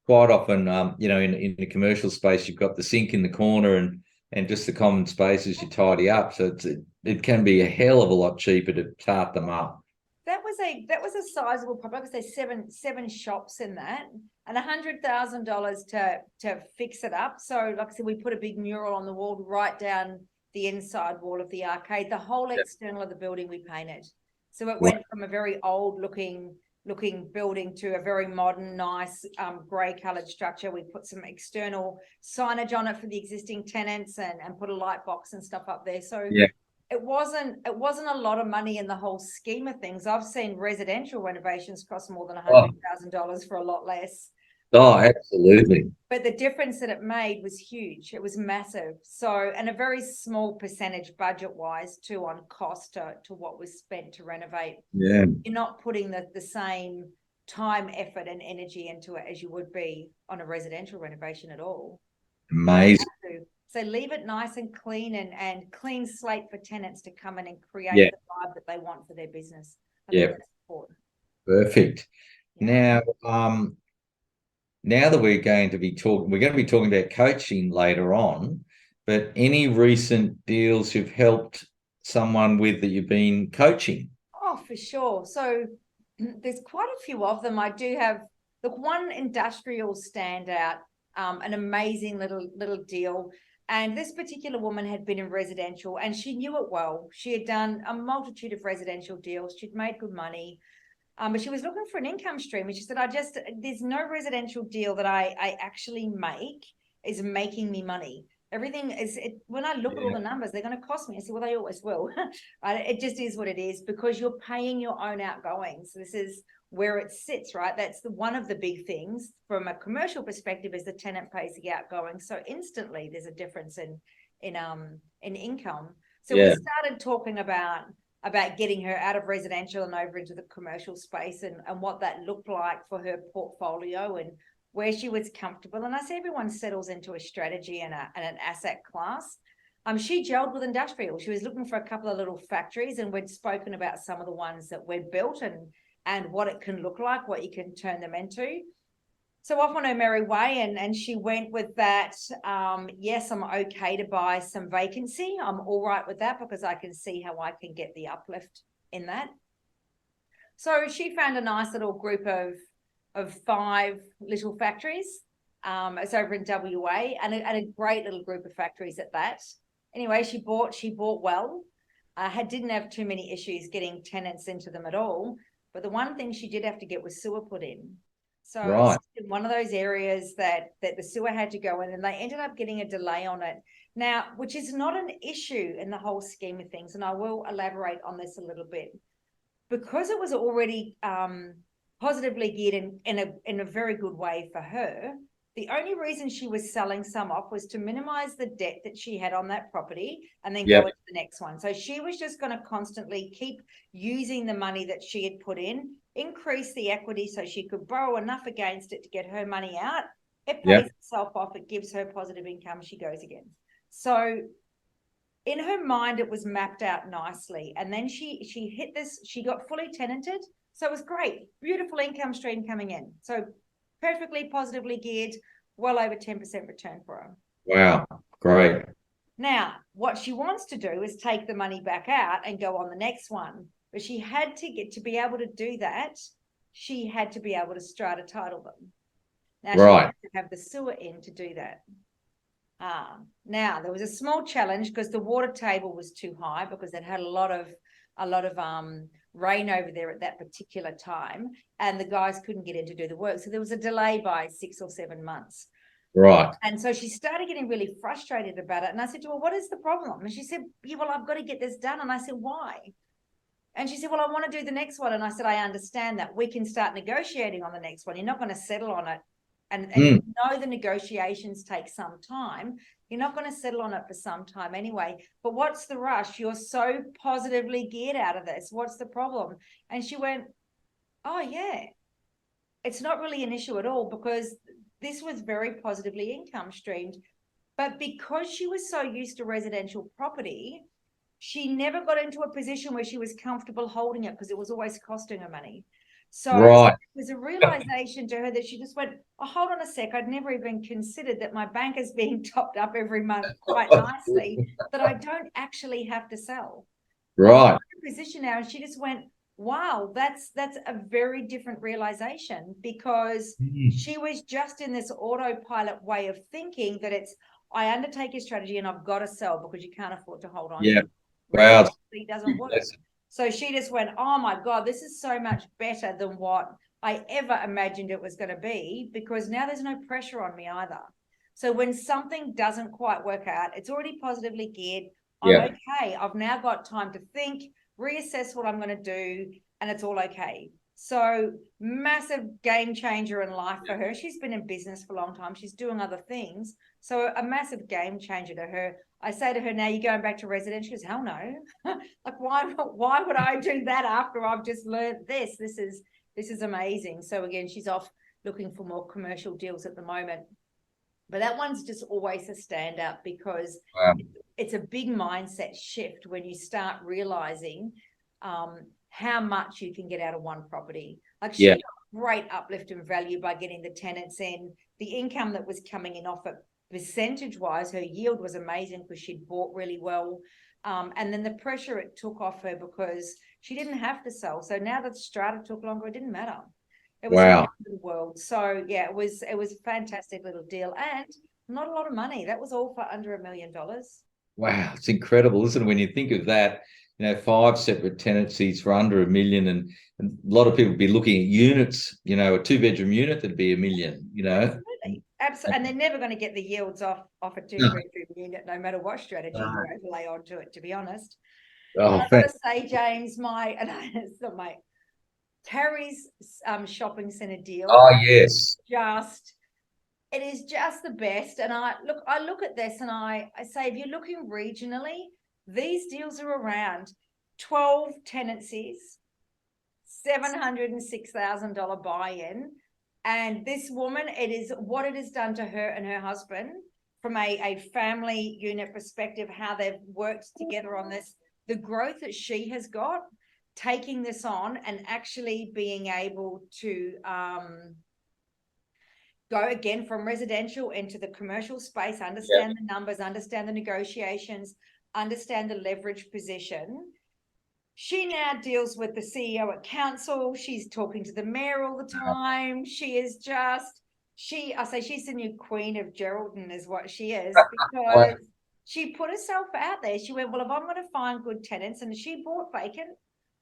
quite often, in the commercial space, you've got the sink in the corner and just the common spaces you tidy up. So it can be a hell of a lot cheaper to tart them up. That was a sizable property. Like I say, seven shops in that, and $100,000 to fix it up. So, like I said, we put a big mural on the wall right down the inside wall of the arcade. The whole external of the building we painted. So it went from a very old looking looking building to a very modern, nice, grey coloured structure. We put some external signage on it for the existing tenants and put a light box and stuff up there. So Yeah. it wasn't a lot of money in the whole scheme of things. I've seen residential renovations cost more than $100,000 for a lot less. Oh, absolutely. But the difference that it made was huge. It was massive. So, and a very small percentage budget wise too on cost to what was spent to renovate. Yeah. You're not putting the same time, effort, and energy into it as you would be on a residential renovation at all. Amazing. So leave it nice and clean and clean slate for tenants to come in and create Yeah. the vibe that they want for their business. I Yeah. think that's important. Perfect. Yeah. Now that we're going to be talking about coaching later on, but any recent deals you've helped someone with that you've been coaching? Oh, for sure. So there's quite a few of them. I do have the one industrial standout, an amazing little deal. And this particular woman had been in residential and she knew it well. She had done a multitude of residential deals. She'd made good money. But she was looking for an income stream. And she said, there's no residential deal that I actually make is making me money. Everything is, when I look at all the numbers, they're going to cost me. I said, well, they always will. Right? It just is what it is because you're paying your own outgoings. So this is where it sits, right? That's one of the big things from a commercial perspective is the tenant pays the outgoing. So instantly there's a difference in income. So we started talking about getting her out of residential and over into the commercial space and what that looked like for her portfolio and where she was comfortable. And I say everyone settles into a strategy and an asset class. She gelled with industrial. She was looking for a couple of little factories and we'd spoken about some of the ones that we'd built and what it can look like, what you can turn them into. So off on her merry way, and she went with that. Yes, I'm okay to buy some vacancy. I'm all right with that because I can see how I can get the uplift in that. So she found a nice little group of 5 little factories. It's over in WA and a great little group of factories at that. Anyway, she bought well. Didn't have too many issues getting tenants into them at all. But the one thing she did have to get was sewer put in. So in one of those areas that the sewer had to go in and they ended up getting a delay on it. Now, which is not an issue in the whole scheme of things. And I will elaborate on this a little bit. Because it was already positively geared in a very good way for her, the only reason she was selling some off was to minimize the debt that she had on that property and then go into the next one. So she was just going to constantly keep using the money that she had put in, increase the equity so she could borrow enough against it to get her money out. It pays itself off. It gives her positive income. She goes again. So in her mind, it was mapped out nicely. And then she hit this, she got fully tenanted. So it was great. Beautiful income stream coming in. So perfectly positively geared, well over 10% return for her. Wow, great. Now, what she wants to do is take the money back out and go on the next one. But she had to be able to do that, she had to be able to strata title them. Now, she had to have the sewer in to do that. Now, there was a small challenge because the water table was too high because it had a lot of rain over there at that particular time, and the guys couldn't get in to do the work. So there was a delay by 6 or 7 months. Right. And so she started getting really frustrated about it. And I said to her, what is the problem? And she said, well, I've got to get this done. And I said, why? And she said, well, I want to do the next one. And I said, I understand that. We can start negotiating on the next one. You're not going to settle on it. And you know the negotiations take some time. You're not going to settle on it for some time anyway. But what's the rush? You're so positively geared out of this. What's the problem? And she went, oh, yeah. It's not really an issue at all because this was very positively income streamed. But because she was so used to residential property, she never got into a position where she was comfortable holding it because it was always costing her money. So it was a realization to her that she just went, oh, hold on a sec. I'd never even considered that my bank is being topped up every month quite nicely, that I don't actually have to sell. Right. Position now. And she just went, wow, that's a very different realization because she was just in this autopilot way of thinking that I undertake a strategy and I've got to sell because you can't afford to hold on. Yeah. Wow. It doesn't work. So she just went, oh my God, this is so much better than what I ever imagined it was going to be, because now there's no pressure on me either. So when something doesn't quite work out, it's already positively geared. I'm Yeah. okay. I've now got time to think, reassess what I'm going to do, and it's all okay. So massive game changer in life for her. She's been in business for a long time. She's doing other things. So a massive game changer to her. I say to her, now you're going back to residential. She goes, hell no. Like, why would I do that after I've just learned this? This is amazing. So again, she's off looking for more commercial deals at the moment. But that one's just always a standout because Wow. it's a big mindset shift when you start realizing how much you can get out of one property. Like, she got great uplift in value by getting the tenants in. The income that was coming in off it, percentage wise, her yield was amazing because she'd bought really well. And then the pressure it took off her because she didn't have to sell. So now that strata took longer, it didn't matter. It was Wow. a world. So yeah, it was a fantastic little deal, and not a lot of money. That was all for under $1 million. Wow, it's incredible, isn't it? When you think of that, 5 separate tenancies for under $1 million, and a lot of people be looking at units, a 2-bedroom unit that'd be $1 million, Absolutely. And they're never going to get the yields off a 2-bedroom unit, no matter what strategy you overlay onto it, to be honest. Oh, I've got to say, James, it's not my Terry's shopping centre deal. Oh, yes. It is just the best. And I look at this and I say, if you're looking regionally, these deals are around 12 tenancies, $706,000 buy-in. And this woman, it is what it has done to her and her husband from a family unit perspective, how they've worked together on this, the growth that she has got, taking this on and actually being able to go again from residential into the commercial space, understand the numbers, understand the negotiations, understand the leverage position. She now deals with the CEO at council. She's talking to the mayor all the time. She is just, I say she's the new queen of Geraldton is what she is, because she put herself out there. She went, well, if I'm going to find good tenants, and she bought vacant,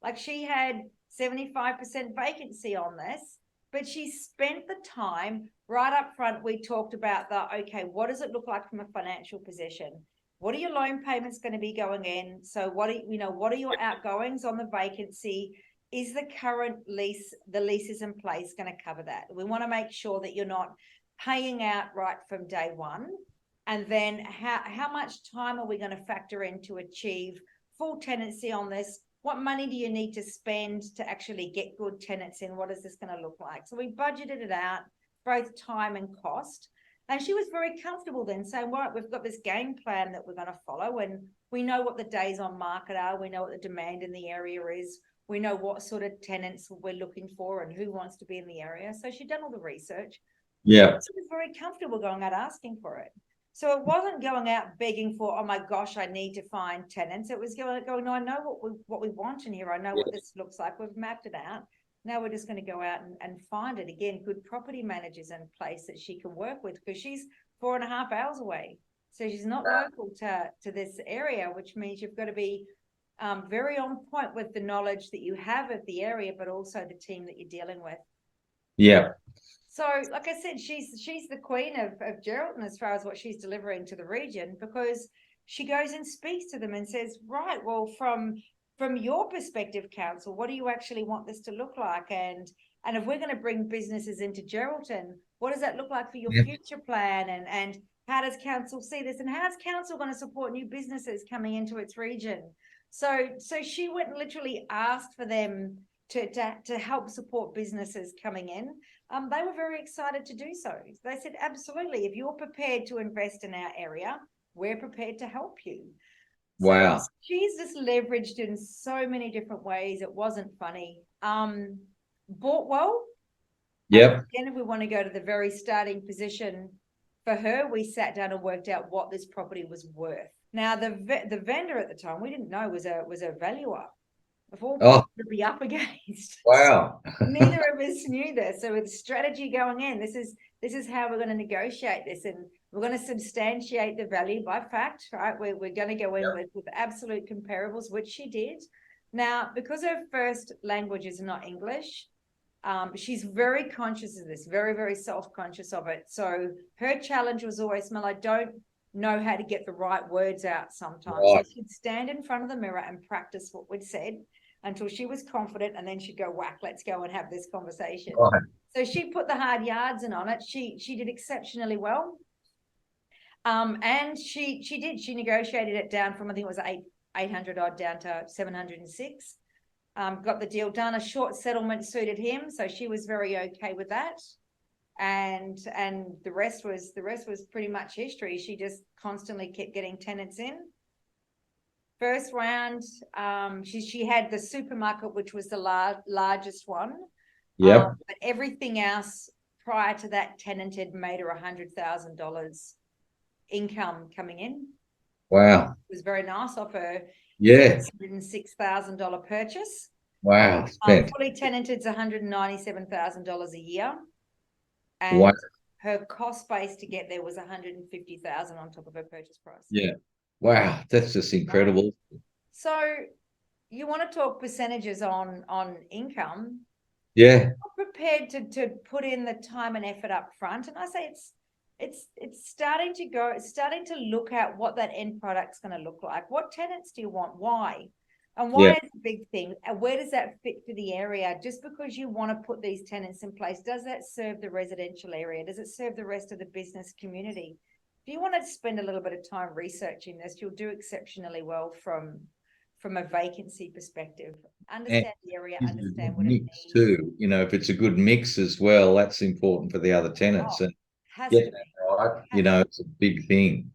like she had 75% vacancy on this, but she spent the time right up front. We talked about okay, what does it look like from a financial position? What are your loan payments going to be going in? So what are your outgoings on the vacancy? Is the current lease, the leases in place, going to cover that? We want to make sure that you're not paying out right from day one. And then how much time are we going to factor in to achieve full tenancy on this? What money do you need to spend to actually get good tenants in? What is this going to look like? So we budgeted it out, both time and cost. And she was very comfortable then saying, right, we've got this game plan that we're going to follow, and we know what the days on market are. We know what the demand in the area is. We know what sort of tenants we're looking for and who wants to be in the area. So she'd done all the research. Yeah. She was very comfortable going out asking for it. So it wasn't going out begging for, oh my gosh, I need to find tenants. It was going, no, I know what we want in here. I know what this looks like. We've mapped it out. Now we're just going to go out and find it. Again, good property managers in place that she can work with, because she's 4.5 hours away. So she's not local to this area, which means you've got to be very on point with the knowledge that you have of the area, but also the team that you're dealing with. Yeah. So, like I said, she's the queen of Geraldton as far as what she's delivering to the region, because she goes and speaks to them and says, right, well, from your perspective, council, what do you actually want this to look like? And if we're going to bring businesses into Geraldton, what does that look like for your future plan? And how does council see this? And how's council going to support new businesses coming into its region? So she went and literally asked for them to help support businesses coming in. They were very excited to do so. They said, absolutely, if you're prepared to invest in our area, we're prepared to help you. Wow. So she's just leveraged in so many different ways. It wasn't funny. Bought well. Yep. Again, if we want to go to the very starting position for her, we sat down and worked out what this property was worth. Now, the vendor at the time, we didn't know was a valuer of all people to be up against. Wow. Neither of us knew this. So with strategy going in, this is how we're going to negotiate this, and we're going to substantiate the value by fact, right? We're going to go in with absolute comparables, which she did. Now, because her first language is not English, she's very conscious of this, very, very self-conscious of it. So her challenge was always, Mel, I don't know how to get the right words out sometimes. Right. So she'd stand in front of the mirror and practice what we'd said until she was confident, and then she'd go, whack, let's go and have this conversation. Right. So she put the hard yards in on it. She did exceptionally well. And she negotiated it down from, I think it was 800 odd down to 706. Got the deal done. A short settlement suited him, so she was very okay with that. And the rest was pretty much history. She just constantly kept getting tenants in. First round, she had the supermarket, which was the largest one. Yep. But everything else prior to that tenant had made her $100,000 income coming in. Wow. It was very nice of her. Yeah. $106,000 purchase. Wow. Fully tenanted is $197,000 a year. And Wow. her cost base to get there was $150,000 on top of her purchase price. Yeah. Wow. That's just incredible. So you want to talk percentages on income. Yeah. I'm prepared to put in the time and effort up front. And I say it's starting to look at what that end product's going to look like. What tenants do you want? Why? And why is a big thing? And where does that fit for the area? Just because you want to put these tenants in place, does that serve the residential area? Does it serve the rest of the business community? If you want to spend a little bit of time researching this, you'll do exceptionally well from a vacancy perspective. Understand the area, understand what it Mix needs. too. You know, if it's a good mix as well, that's important for the other tenants. And Has get to that be. right, Has to it's a big thing.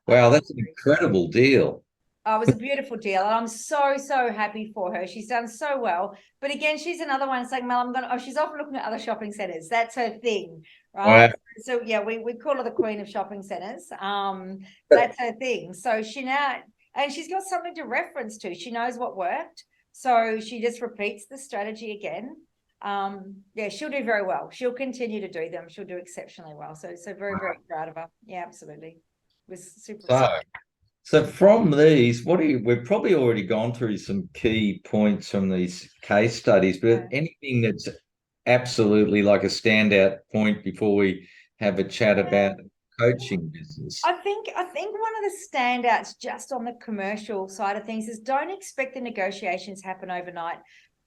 be. I Wow, that's an agree. incredible deal. Oh, it was a beautiful deal. And I'm so happy for her. She's done so well. But again, she's another one saying, Mel, she's often looking at other shopping centers. That's her thing, right? Wow. So yeah, we call her the queen of shopping centers. That's her thing. So and she's got something to reference to. She knows what worked. So she just repeats the strategy again. Yeah, she'll do very well. She'll continue to do them. She'll do exceptionally well. So very, very proud of her. Yeah, absolutely. It was super So, exciting. so from these, we've probably already gone through some key points from these case studies, but anything that's absolutely like a standout point before we have a chat about coaching business? I think one of the standouts just on the commercial side of things is don't expect the negotiations happen overnight.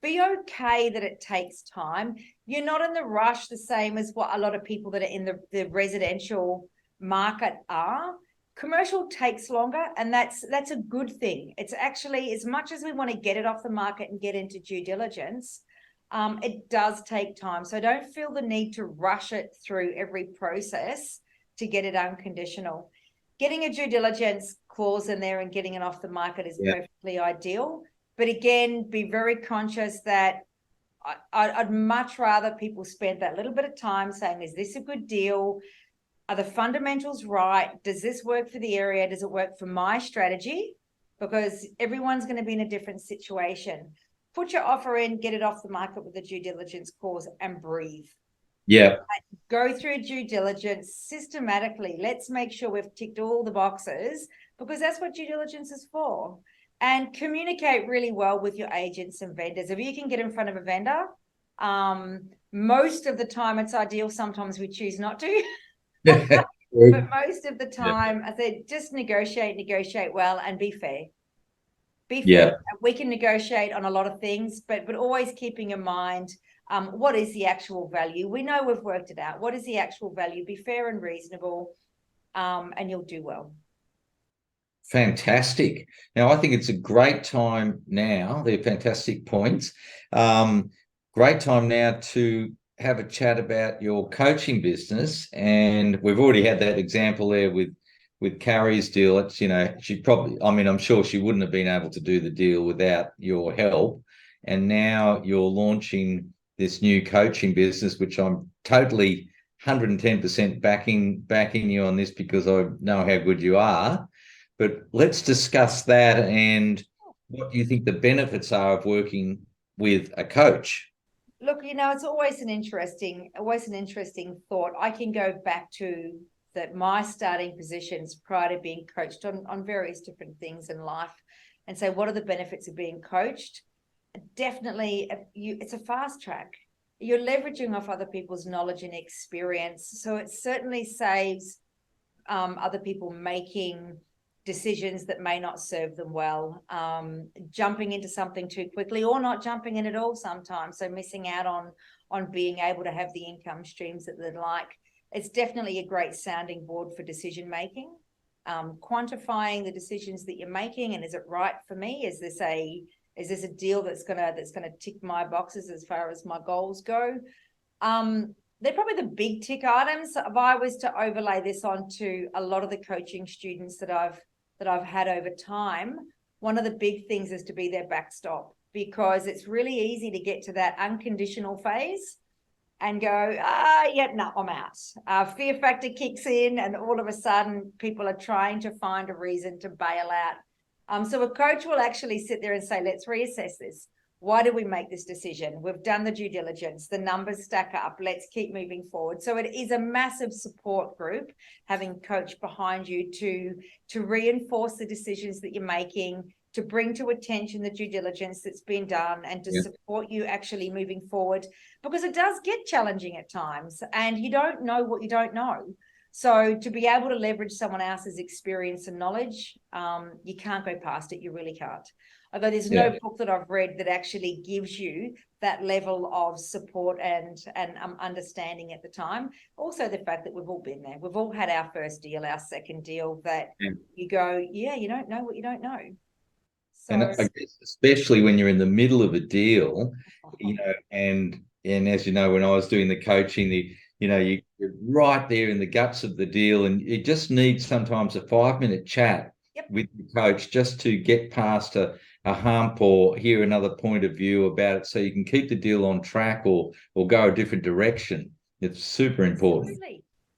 Be okay that it takes time. You're not in the rush the same as what a lot of people that are in the residential market are. Commercial takes longer, and that's a good thing. It's actually, as much as we want to get it off the market and get into due diligence, it does take time. So don't feel the need to rush it through every process to get it unconditional. Getting a due diligence clause in there and getting it off the market is perfectly ideal. But again, be very conscious that I'd much rather people spend that little bit of time saying, is this a good deal? Are the fundamentals right? Does this work for the area? Does it work for my strategy? Because everyone's going to be in a different situation. Put your offer in, get it off the market with a due diligence clause, and breathe. Yeah. Go through due diligence systematically. Let's make sure we've ticked all the boxes, because that's what due diligence is for. And communicate really well with your agents and vendors. If you can get in front of a vendor, most of the time it's ideal. Sometimes we choose not to. But most of the time, I said, just negotiate well, and be fair. Be fair. We can negotiate on a lot of things, but always keeping in mind, what is the actual value? We know we've worked it out. What is the actual value? Be fair and reasonable, and you'll do well. Fantastic. Now, I think it's a great time now. They're fantastic points. Great time now to have a chat about your coaching business. And we've already had that example there with Carrie's deal. It's, she probably, I'm sure she wouldn't have been able to do the deal without your help. And now you're launching this new coaching business, which I'm totally 110% backing you on this, because I know how good you are. But let's discuss that, and what do you think the benefits are of working with a coach? Look, it's always an interesting thought. I can go back to my starting positions prior to being coached on various different things in life. and say, what are the benefits of being coached? Definitely, it's a fast track. You're leveraging off other people's knowledge and experience. So it certainly saves other people making decisions that may not serve them well, jumping into something too quickly or not jumping in at all sometimes. So missing out on being able to have the income streams that they'd like. It's definitely a great sounding board for decision making. Quantifying the decisions that you're making, and is it right for me? Is this a deal that's gonna tick my boxes as far as my goals go? They're probably the big tick items. If I was to overlay this onto a lot of the coaching students that I've had over time, one of the big things is to be their backstop, because it's really easy to get to that unconditional phase and go, yeah, no, I'm out. Fear factor kicks in, and all of a sudden people are trying to find a reason to bail out. So a coach will actually sit there and say, let's reassess this. Why did we make this decision? We've done the due diligence. The numbers stack up. Let's keep moving forward. So it is a massive support group, having coach behind you to reinforce the decisions that you're making, to bring to attention the due diligence that's been done, and to support you actually moving forward, because it does get challenging at times and you don't know what you don't know. So to be able to leverage someone else's experience and knowledge, you can't go past it. You really can't. Although there's no book that I've read that actually gives you that level of support and understanding at the time. Also, the fact that we've all been there. We've all had our first deal, our second deal, that you go, yeah, you don't know what you don't know. So, and I guess especially when you're in the middle of a deal, and as you know, when I was doing the coaching, you're right there in the guts of the deal, and you just need sometimes a 5-minute chat with the coach just to get past a hump or hear another point of view about it, so you can keep the deal on track or go a different direction. It's super important.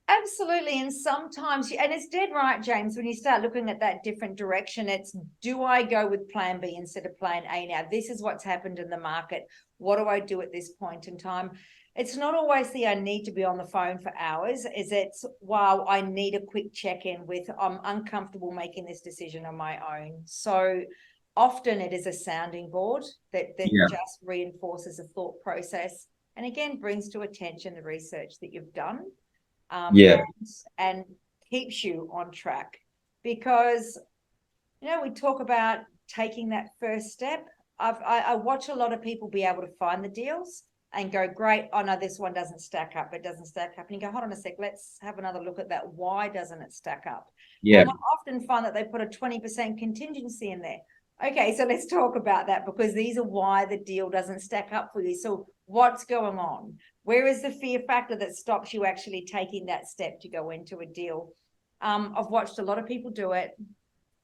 Absolutely. And sometimes, and it's dead right, James, when you start looking at that different direction, it's, do I go with plan B instead of plan A now? This is what's happened in the market. What do I do at this point in time? It's not always I need to be on the phone for hours. It's, wow, I need a quick check-in with, I'm uncomfortable making this decision on my own. So often it is a sounding board that just reinforces a thought process, and again, brings to attention the research that you've done. And keeps you on track, because we talk about taking that first step. I watch a lot of people be able to find the deals and go, great, oh no, this one doesn't stack up, and you go, hold on a sec, let's have another look at that. Why doesn't it stack up? And I often find that they put a 20% contingency in there. Okay, so let's talk about that, because these are why the deal doesn't stack up for you. So what's going on? Where is the fear factor that stops you actually taking that step to go into a deal? I've watched a lot of people do it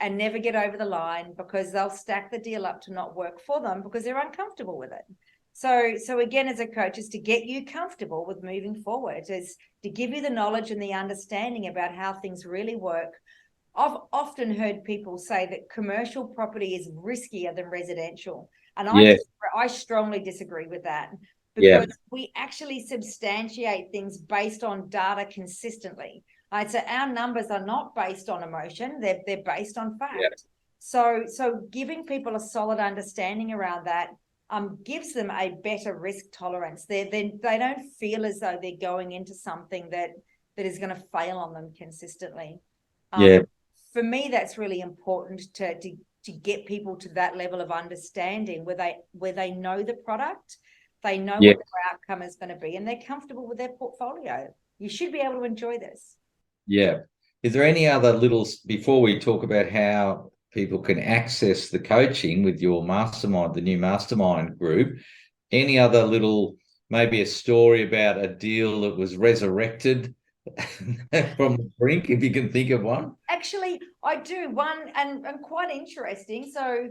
and never get over the line, because they'll stack the deal up to not work for them because they're uncomfortable with it. So again, as a coach, is to get you comfortable with moving forward, is to give you the knowledge and the understanding about how things really work. I've often heard people say that commercial property is riskier than residential. And I strongly disagree with that, because we actually substantiate things based on data consistently. Right? So our numbers are not based on emotion, they're based on fact. So giving people a solid understanding around that gives them a better risk tolerance. They don't feel as though they're going into something that is going to fail on them consistently. For me, that's really important to get people to that level of understanding where they know the product, they know what their outcome is going to be, and they're comfortable with their portfolio. You should be able to enjoy this. Is there any other before we talk about how people can access the coaching with your mastermind, the new mastermind group, any other maybe a story about a deal that was resurrected from the brink, if you can think of one? Actually, I do one, and quite interesting. So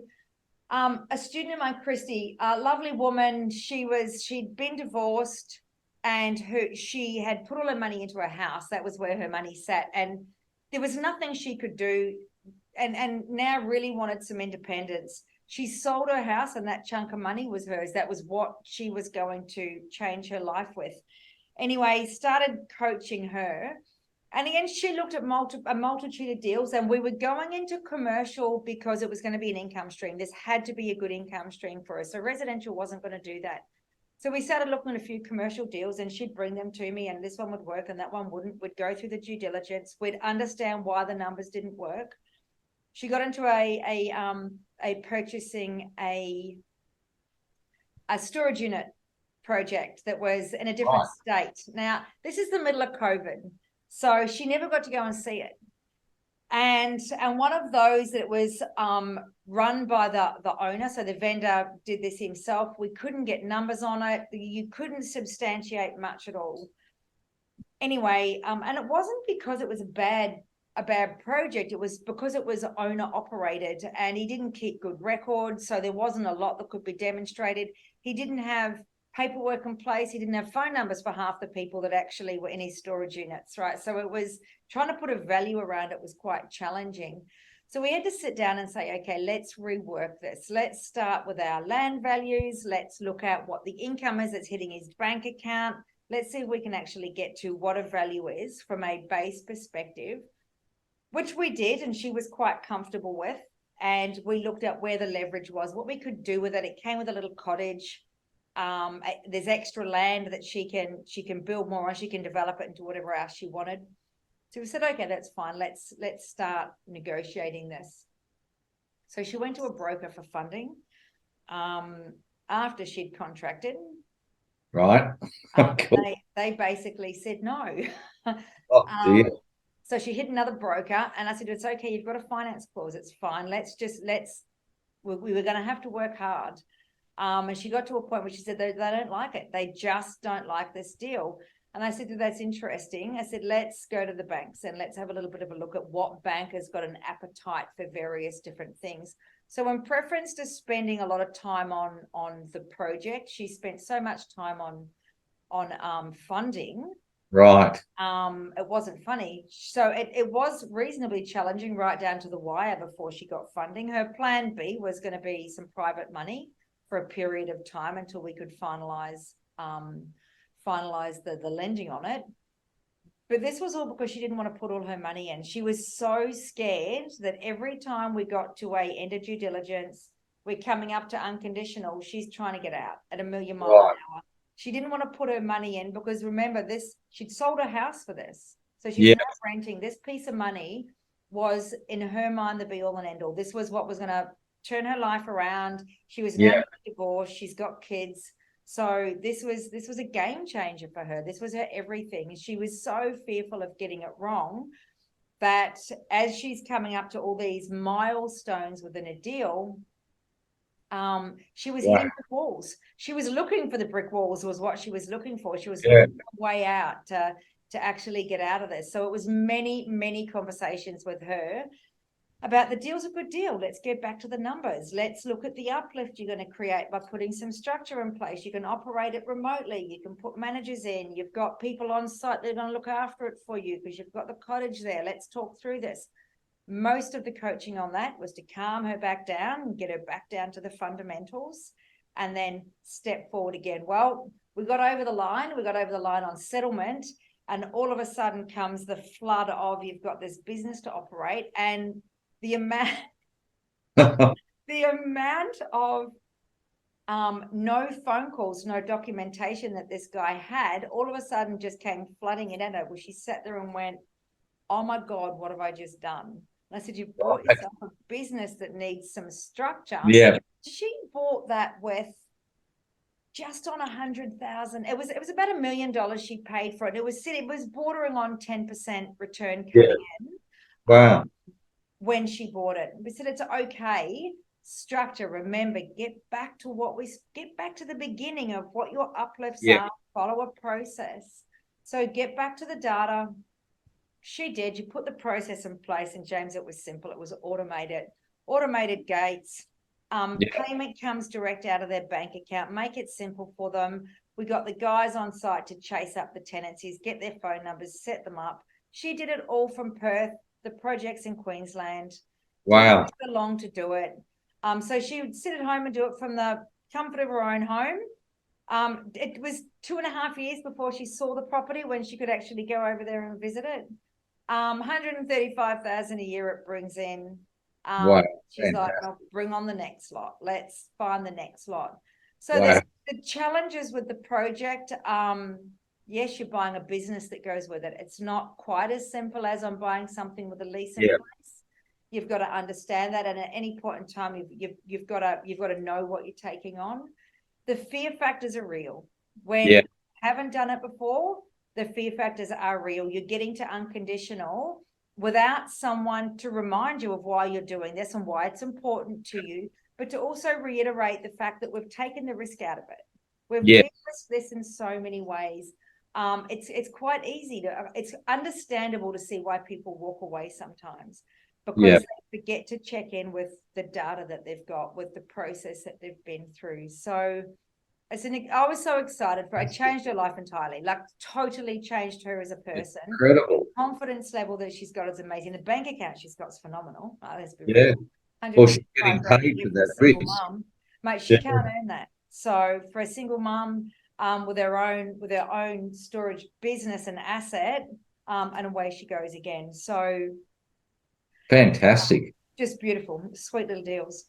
a student of mine, Christy, a lovely woman, she'd been divorced, and she had put all her money into her house. That was where her money sat, and there was nothing she could do, and now really wanted some independence. She sold her house, and that chunk of money was hers. That was what she was going to change her life with. Anyway, started coaching her, And again, she looked at a multitude of deals, and we were going into commercial because it was going to be an income stream. This had to be a good income stream for us. So residential wasn't going to do that. So we started looking at a few commercial deals, and she'd bring them to me, and this one would work and that one wouldn't. We'd go through the due diligence. We'd understand why the numbers didn't work. She got into purchasing a storage unit project that was in a different state. Now, this is the middle of COVID, so she never got to go and see it. And one of those that was run by the owner, so the vendor did this himself. We couldn't get numbers on it. You couldn't substantiate much at all. Anyway, and it wasn't because it was a bad project. It was because it was owner operated, and he didn't keep good records, so there wasn't a lot that could be demonstrated. He didn't have paperwork in place. He didn't have phone numbers for half the people that actually were in his storage units, right? So it was trying to put a value around it was quite challenging. So we had to sit down and say, okay, let's rework this. Let's start with our land values. Let's look at what the income is that's hitting his bank account. Let's see if we can actually get to what a value is from a base perspective, which we did, and she was quite comfortable with. And we looked at where the leverage was, what we could do with it. It came with a little cottage. There's extra land that she can build more on. She can develop it into whatever else she wanted. So we said, okay, that's fine. Let's start negotiating this. So she went to a broker for funding after she'd contracted. Right. They basically said no. Oh, dear. So she hit another broker, and I said, it's okay, you've got a finance clause, it's fine. We were going to have to work hard. And she got to a point where she said they don't like it. They just don't like this deal. And I said, that's interesting. I said, let's go to the banks and let's have a little bit of a look at what bank has got an appetite for various different things. So in preference to spending a lot of time on the project, she spent so much time on funding. Right. It wasn't funny. So it was reasonably challenging right down to the wire before she got funding. Her plan B was going to be some private money for a period of time until we could finalize the lending on it. But this was all because she didn't want to put all her money in. She was so scared that every time we got to a end of due diligence, we're coming up to unconditional, she's trying to get out at a million miles an hour. She didn't want to put her money in because remember this, she'd sold her house for this. So she's now renting. This piece of money was in her mind the be all and end all. This was what was going to turn her life around. She was now divorced. She's got kids. So this was a game changer for her. This was her everything. She was so fearful of getting it wrong that as she's coming up to all these milestones within a deal, she was hitting brick walls. She was looking for the brick walls was what she was looking for. She was looking for a way out to actually get out of this. So it was many, many conversations with her about the deal's a good deal. Let's get back to the numbers. Let's look at the uplift you're going to create by putting some structure in place. You can operate it remotely. You can put managers in. You've got people on site that are going to look after it for you because you've got the cottage there. Let's talk through this. Most of the coaching on that was to calm her back down and get her back down to the fundamentals and then step forward again. Well, we got over the line. We got over the line on settlement. And all of a sudden comes the flood of you've got this business to operate, and the amount of no phone calls, no documentation that this guy had, all of a sudden just came flooding in at her, where she sat there and went, oh my God, what have I just done? And I said, you've bought yourself a business that needs some structure. Yeah. She bought that with just on 100,000. It was about $1 million she paid for it. It was bordering on 10% return coming in. Wow. When she bought it, we said it's okay. Structure. Remember, get back to the beginning of what your uplifts are. Follow a process. So get back to the data. She did. You put the process in place, and James, it was simple. It was automated gates. Payment comes direct out of their bank account. Make it simple for them. We got the guys on site to chase up the tenancies, get their phone numbers, set them up. She did it all from Perth. The project's in Queensland. Wow. Took her long to do it. So she would sit at home and do it from the comfort of her own home. It was 2.5 years before she saw the property when she could actually go over there and visit it. 135,000 a year it brings in. Wow. She's like, Fantastic. "I'll bring on the next lot. Let's find the next lot." So Wow. there's the challenges with the project. Yes, you're buying a business that goes with it. It's not quite as simple as I'm buying something with a lease in Yeah. place. You've got to understand that, and at any point in time, you've got to know what you're taking on. The fear factors are real. When Yeah. you haven't done it before, the fear factors are real. You're getting to unconditional without someone to remind you of why you're doing this and why it's important to you, but to also reiterate the fact that we've taken the risk out of it. We've Yeah. de-risked this in so many ways. It's quite easy it's understandable to see why people walk away sometimes, Yeah. because they forget to check in with the data that they've got, with the process that they've been through. So I was so excited for her. It changed her life entirely, like totally changed her as a person. Incredible. Confidence level that she's got is amazing. The bank account she's got is phenomenal. Let's be Yeah. real. Well, she's getting 155 grand a paid year for for a that single risk. mum, mate, she Yeah. can't earn that. So for a single mum, with her own storage business and asset, and away she goes again. So Fantastic. just beautiful, sweet little deals.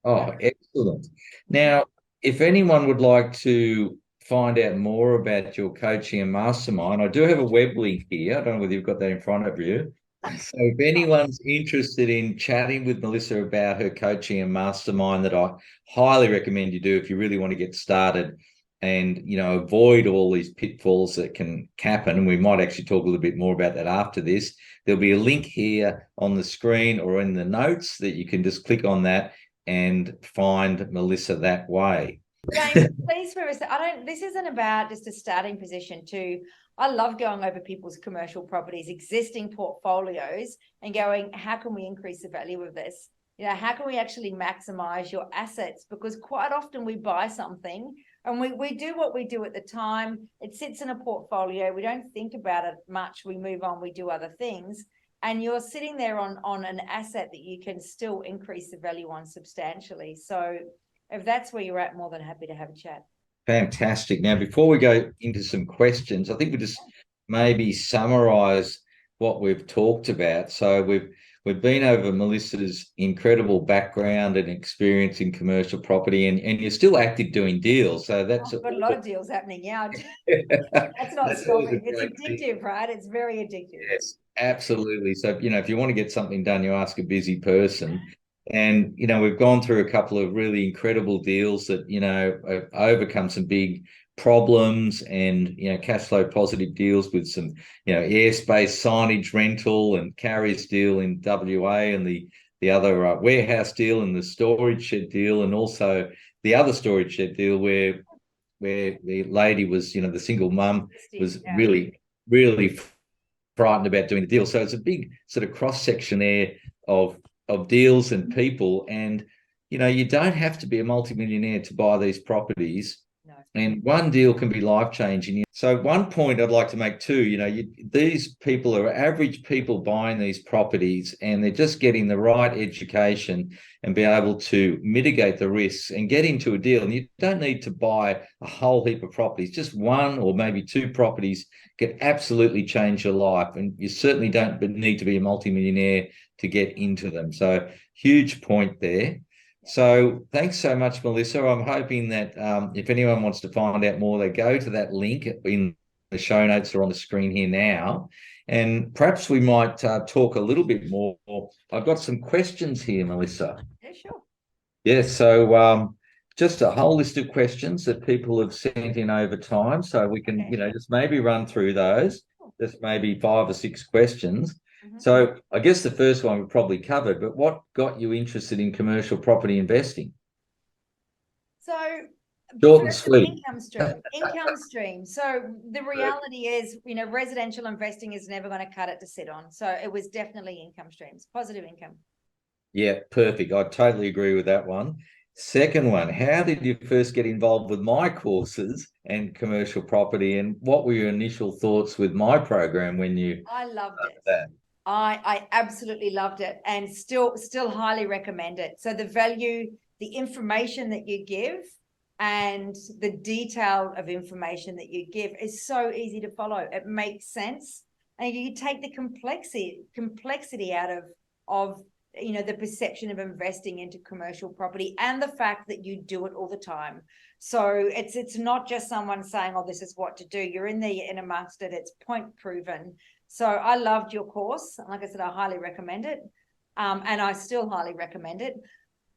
Oh, excellent. Now, if anyone would like to find out more about your coaching and mastermind, I do have a web link here. I don't know whether you've got that in front of you. So if anyone's interested in chatting with Melissa about her coaching and mastermind, that I highly recommend you do if you really want to get started and avoid all these pitfalls that can happen. And we might actually talk a little bit more about that after this. There'll be a link here on the screen or in the notes that you can just click on that and find Melissa that way. James, please remember, this isn't about just a starting position too. I love going over people's commercial properties, existing portfolios, and going, how can we increase the value of this? How can we actually maximize your assets? Because quite often we buy something and we do what we do at the time. It sits in a portfolio. We don't think about it much. We move on, we do other things. And you're sitting there on an asset that you can still increase the value on substantially. So if that's where you're at, more than happy to have a chat. Fantastic. Now, before we go into some questions, I think we just maybe summarize what we've talked about. So we've been over Melissa's incredible background and experience in commercial property, and you're still active doing deals. So that's I've got a lot of deals happening. Yeah, that's not that's always a stopping. It's great thing. addictive, right? It's very addictive. Yes, absolutely. So, if you want to get something done, you ask a busy person. And, we've gone through a couple of really incredible deals that, overcome some big problems and, cash flow positive deals with some, airspace signage rental and carriers deal in WA, and the other warehouse deal and the storage shed deal, and also the other storage shed deal where the lady was, the single mum was Yeah. really frightened about doing the deal. So it's a big sort of cross section there of deals and people. And you don't have to be a multimillionaire to buy these properties. No. And one deal can be life changing. So one point I'd like to make too, these people are average people buying these properties, and they're just getting the right education and be able to mitigate the risks and get into a deal. And you don't need to buy a whole heap of properties. Just one or maybe two properties can absolutely change your life. And you certainly don't need to be a multimillionaire to get into them. So huge point there. So thanks so much, Melissa. I'm hoping that if anyone wants to find out more, they go to that link in the show notes or on the screen here now. And perhaps we might talk a little bit more. I've got some questions here, Melissa. Yeah, sure. Yes, so just a whole list of questions that people have sent in over time. So we can, just maybe run through those, just maybe 5 or 6 questions. So I guess the first one we probably covered, but what got you interested in commercial property investing? So Short and sweet. income stream. So the reality is, residential investing is never going to cut it to sit on. So it was definitely income streams, positive income. Yeah, perfect. I totally agree with that one. Second one, how did you first get involved with my courses and commercial property, and what were your initial thoughts with my program when you I loved it. that? I absolutely loved it, and still highly recommend it. So the value, the information that you give, and the detail of information that you give is so easy to follow. It makes sense. and you take the complexity out of the perception of investing into commercial property, and the fact that you do it all the time. So it's not just someone saying, oh, this is what to do. You're in amongst it. It's point proven. So I loved your course. Like I said, I highly recommend it. And I still highly recommend it.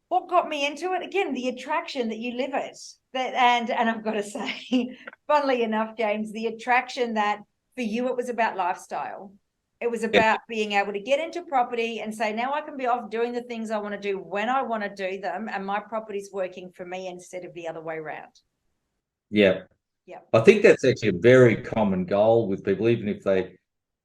What got me into it? Again, the attraction that you live it. And I've got to say, funnily enough, James, the attraction that for you, it was about lifestyle. It was about being able to get into property and say, now I can be off doing the things I want to do when I want to do them, and my property's working for me instead of the other way around. Yeah. Yeah. I think that's actually a very common goal with people, even if they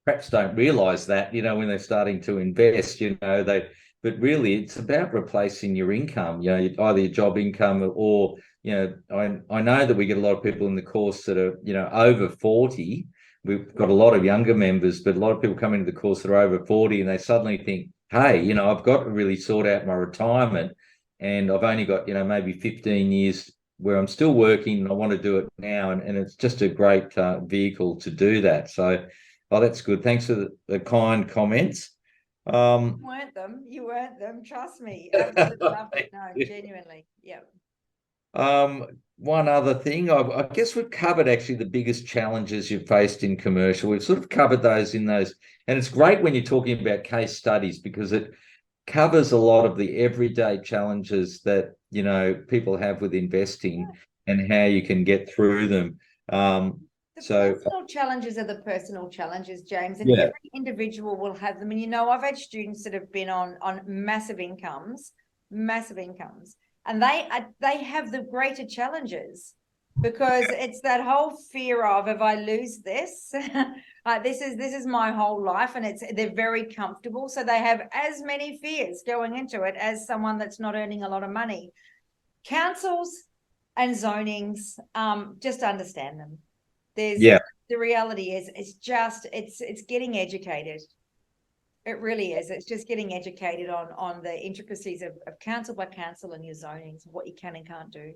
perhaps don't realize that, when they're starting to invest, but really it's about replacing your income, either your job income or, I know that we get a lot of people in the course that are, over 40. We've got a lot of younger members, but a lot of people come into the course that are over 40 and they suddenly think, hey, I've got to really sort out my retirement, and I've only got, maybe 15 years where I'm still working and I want to do it now. And it's just a great vehicle to do that. So, that's good. Thanks for the kind comments. You weren't them. Trust me. Absolutely loved it. No, genuinely. Yeah. One other thing, I guess we've covered actually the biggest challenges you've faced in commercial. We've sort of covered those and it's great when you're talking about case studies, because it covers a lot of the everyday challenges that, people have with investing and how you can get through them. Personal challenges are the personal challenges, James, and every individual will have them. And I've had students that have been on massive incomes, and they have the greater challenges, because it's that whole fear of, if I lose this, this is my whole life, and they're very comfortable, so they have as many fears going into it as someone that's not earning a lot of money. Councils and zonings, just understand them. The reality is it's getting educated. It really is. It's just getting educated on the intricacies of council by council and your zonings, what you can and can't do.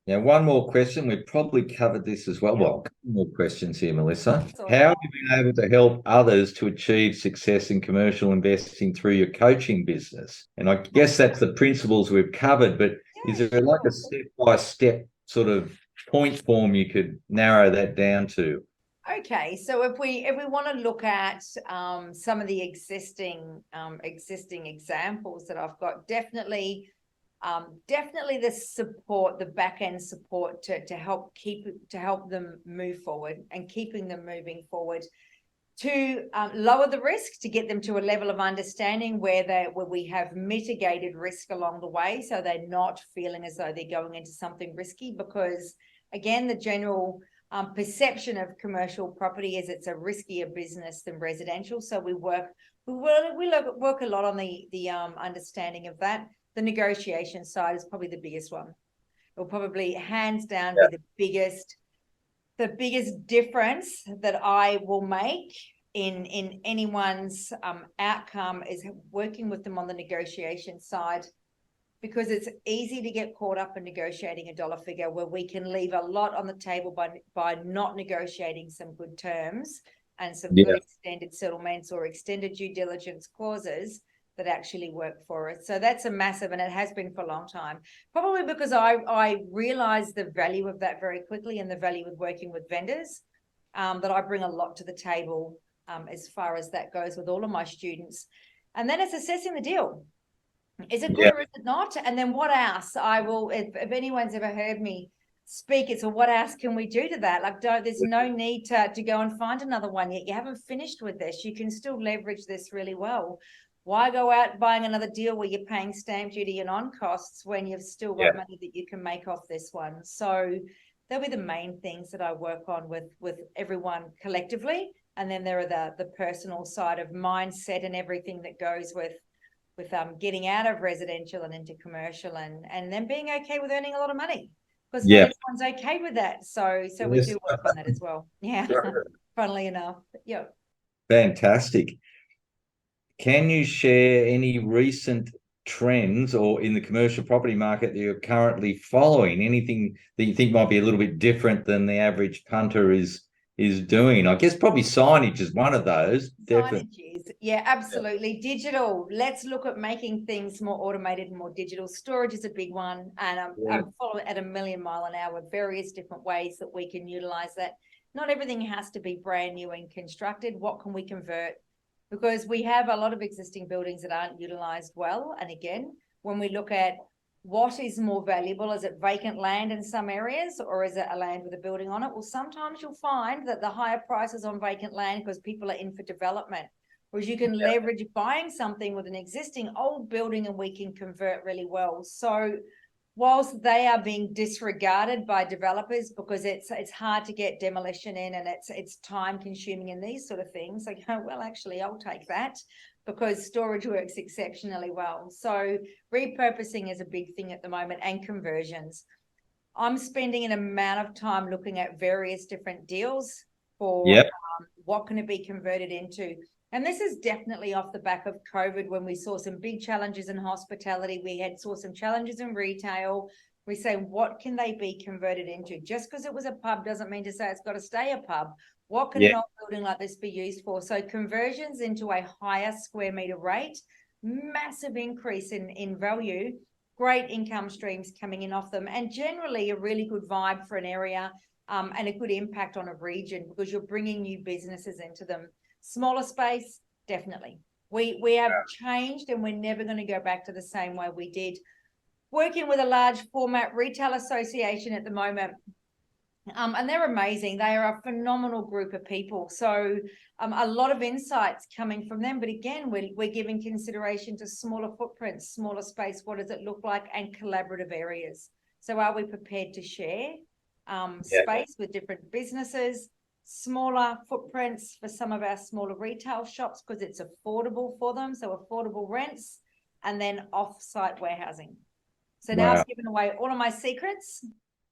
Now, one more question. We've probably covered this as well. Well, a couple more questions here, Melissa. How have you been able to help others to achieve success in commercial investing through your coaching business? And I guess that's the principles we've covered, but is there like a step-by-step sort of point form you could narrow that down to? Okay, so if we want to look at some of the existing examples that I've got, definitely the support, the back end support to help them move forward and keeping them moving forward, to lower the risk, to get them to a level of understanding where we have mitigated risk along the way, so they're not feeling as though they're going into something risky. Because again, the general perception of commercial property is it's a riskier business than residential. So we work a lot on the understanding of that. The negotiation side is probably the biggest one. It will probably hands down be the biggest difference that I will make in anyone's outcome, is working with them on the negotiation side, because it's easy to get caught up in negotiating a dollar figure where we can leave a lot on the table by not negotiating some good terms and some good extended settlements or extended due diligence clauses that actually work for us. So that's a massive, and it has been for a long time, probably because I realized the value of that very quickly, and the value of working with vendors, that I bring a lot to the table as far as that goes with all of my students. And then it's assessing the deal. Is it good or is it not? And then what else? If anyone's ever heard me speak, it's, well, what else can we do to that? Like, there's no need to go and find another one yet. You haven't finished with this. You can still leverage this really well. Why go out buying another deal where you're paying stamp duty and on costs when you've still got money that you can make off this one? So they'll be the main things that I work on with everyone collectively. And then there are the personal side of mindset and everything that goes with getting out of residential and into commercial, and then being okay with earning a lot of money, because not everyone's okay with that. So we do work on that as well. Yeah, funnily enough. Yeah. Fantastic. Can you share any recent trends or in the commercial property market that you're currently following? Anything that you think might be a little bit different than the average punter is is doing. I guess probably signage is one of those. Definitely. Signage is, yeah, absolutely. Digital. Let's look at making things more automated and more digital. Storage is a big one, and Yeah. I'm following at a million mile an hour, various different ways that we can utilize that. Not everything has to be brand new and constructed. What can we convert? Because we have a lot of existing buildings that aren't utilized well. And again, when we look at what is more valuable, is it vacant land in some areas, or is it a land with a building on it? Well, sometimes you'll find that the higher prices on vacant land because people are in for development, whereas you can leverage buying something with an existing old building and we can convert really well. So whilst they are being disregarded by developers because it's hard to get demolition in and it's time consuming and these sort of things, they go, well, actually, I'll take that because storage works exceptionally well. So repurposing is a big thing at the moment, and conversions. I'm spending an amount of time looking at various different deals for Yep. what can it be converted into. And this is definitely off the back of COVID, when we saw some big challenges in hospitality. We saw some challenges in retail. We say, what can they be converted into? Just because it was a pub doesn't mean to say it's got to stay a pub. What can Yeah. an old building like this be used for? So conversions into a higher square meter rate, massive increase in value, great income streams coming in off them, and generally a really good vibe for an area, and a good impact on a region because you're bringing new businesses into them. Smaller space, definitely. We have changed, and we're never going to go back to the same way we did. Working with a large format retail association at the moment, and they're amazing. They are a phenomenal group of people. So a lot of insights coming from them. But again, we're giving consideration to smaller footprints, smaller space. What does it look like? And collaborative areas. So are we prepared to share space with different businesses, smaller footprints for some of our smaller retail shops because it's affordable for them. So affordable rents, and then off-site warehousing. So now I've given away all of my secrets.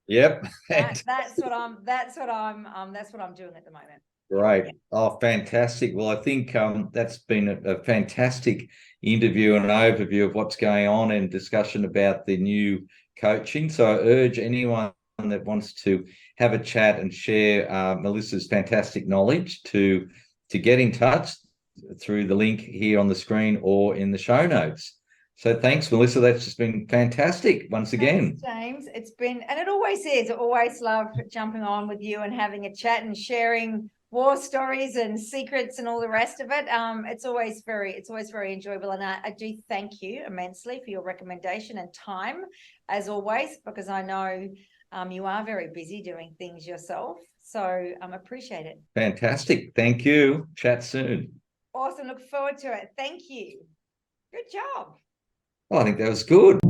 Yep. That's what I'm doing at the moment. Great. Oh, fantastic. Well, I think that's been a fantastic interview and an overview of what's going on and discussion about the new coaching. So I urge anyone that wants to have a chat and share Melissa's fantastic knowledge to get in touch through the link here on the screen or in the show notes. So thanks, Melissa. That's just been fantastic once again. Thanks, James. It's been, and it always is. I always love jumping on with you and having a chat and sharing war stories and secrets and all the rest of it. It's always very enjoyable, and I do thank you immensely for your recommendation and time, as always, because I know you are very busy doing things yourself. So appreciate it. Fantastic. Thank you. Chat soon. Awesome. Look forward to it. Thank you. Good job. Oh, I think that was good.